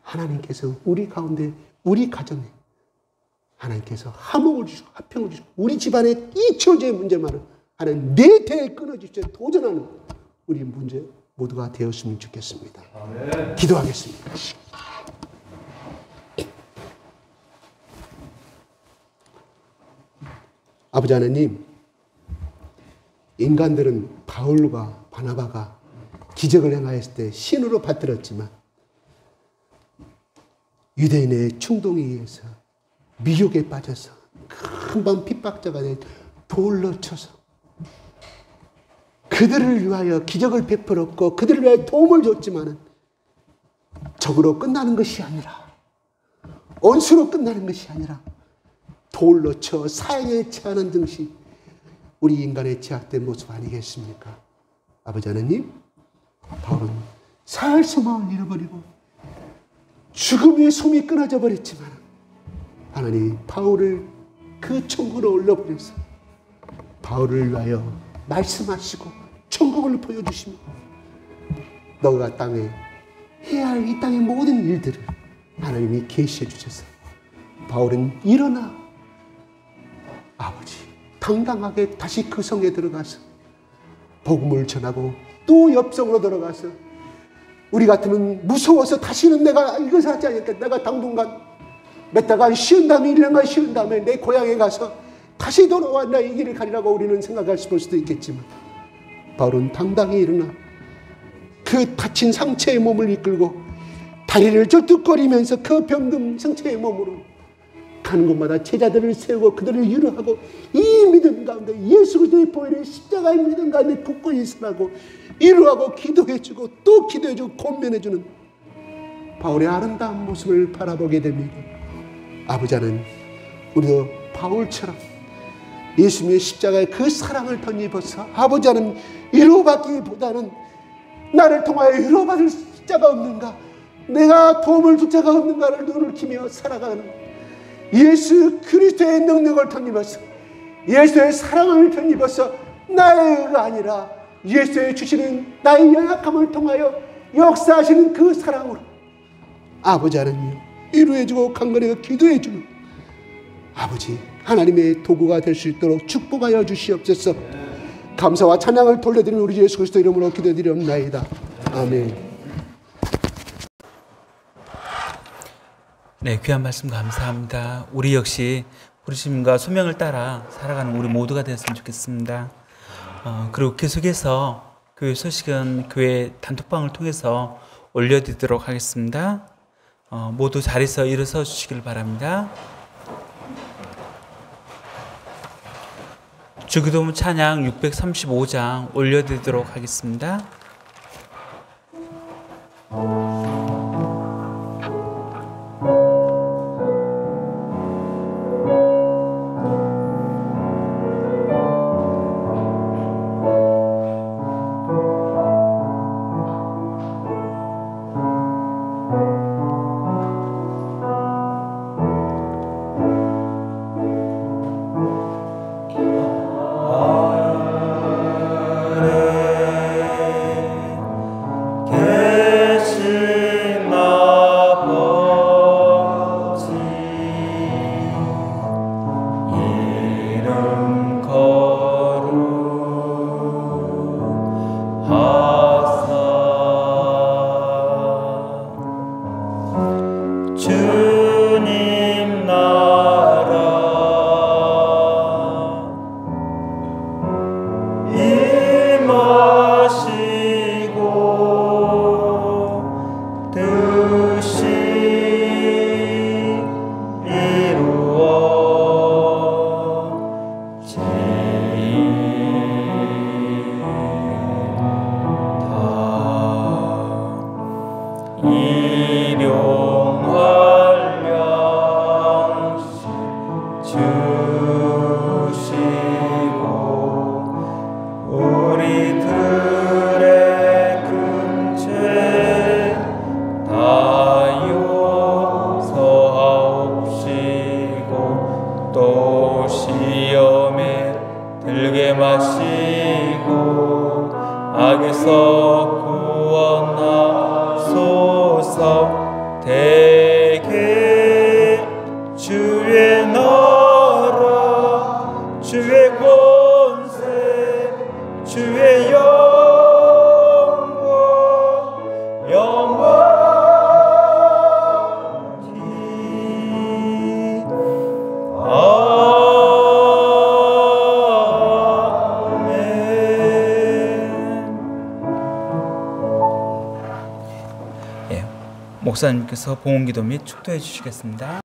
하나님께서 우리 가운데, 우리 가정에 하나님께서 화목을 주시고 화평을 주시고 우리 집안의 이 처지의 문제만은 하나님 내 대에 끊어주시되 도전하는 우리 문제 모두가 되었으면 좋겠습니다. 아멘. 기도하겠습니다. 아버지 하나님, 인간들은 바울과 바나바가 기적을 행하였을 때 신으로 받들었지만 유대인의 충동에 의해서 미혹에 빠져서 금방 핍박자가 돼 돌로 쳐서 그들을 위하여 기적을 베풀었고 그들을 위하여 도움을 줬지만 적으로 끝나는 것이 아니라, 원수로 끝나는 것이 아니라 돌로 쳐 사형에 처하는 등시 우리 인간의 제약된 모습 아니겠습니까? 아버지 하나님, 바울은 살 소망을 잃어버리고 죽음의 숨이 끊어져 버렸지만 하나님 바울을 그 천국으로 올려보내서 바울을 위하여 말씀하시고 천국을 보여주시며 너가 땅에 해야 할 이 땅의 모든 일들을 하나님이 계시해 주셔서 바울은 일어나 아버지 당당하게 다시 그 성에 들어가서 복음을 전하고 또 옆성으로 들어가서 우리 같으면 무서워서 다시는 내가 이것을 하지 않겠다. 내가 당분간 몇 달간 쉬운 다음에 1년간 쉬운 다음에 내 고향에 가서 다시 돌아와 나 이 길을 가리라고 우리는 생각할 수도 있겠지만 바울은 당당히 일어나 그 다친 상처의 몸을 이끌고 다리를 절뚝거리면서 그 병든 상처의 몸으로 가는 곳마다 제자들을 세우고 그들을 위로하고 이 믿음 가운데 예수 그리스도의 보혈의 십자가의 믿음 가운데 굳건히 있으라고 위로하고 기도해주고 또 기도해주고 권면해주는 바울의 아름다운 모습을 바라보게 됩니다. 아버지 하나님, 우리도 바울처럼 예수님의 십자가의 그 사랑을 덧입어서 아버지 하나님 위로받기보다는 나를 통하여 위로받을 자가 없는가, 내가 도움을 줄 자가 없는가를 눈을 키며 살아가는 예수 그리스도의 능력을 덧입어서 예수의 사랑을 덧입어서 나의 의가 아니라 예수의 주시는 나의 연약함을 통하여 역사하시는 그 사랑으로 아버지 하나님 위로해주고 강건하게 기도해주는 아버지 하나님의 도구가 될 수 있도록 축복하여 주시옵소서. 감사와 찬양을 돌려드리는 우리 예수 그리스도 이름으로 기도드리옵나이다. 아멘. 네, 귀한 말씀 감사합니다. 우리 역시 부르심과 소명을 따라 살아가는 우리 모두가 되었으면 좋겠습니다. 그리고 계속해서 교회 소식은 교회 단톡방을 통해서 올려드리도록 하겠습니다. 모두 자리에서 일어서 주시길 바랍니다. 주기도문 찬양 635장 올려드리도록 하겠습니다. 마시고 악에서 구원하소서. 대개 주의 나라 주의 권세 주의 영원히 목사님께서 봉헌기도 및 축도해 주시겠습니다.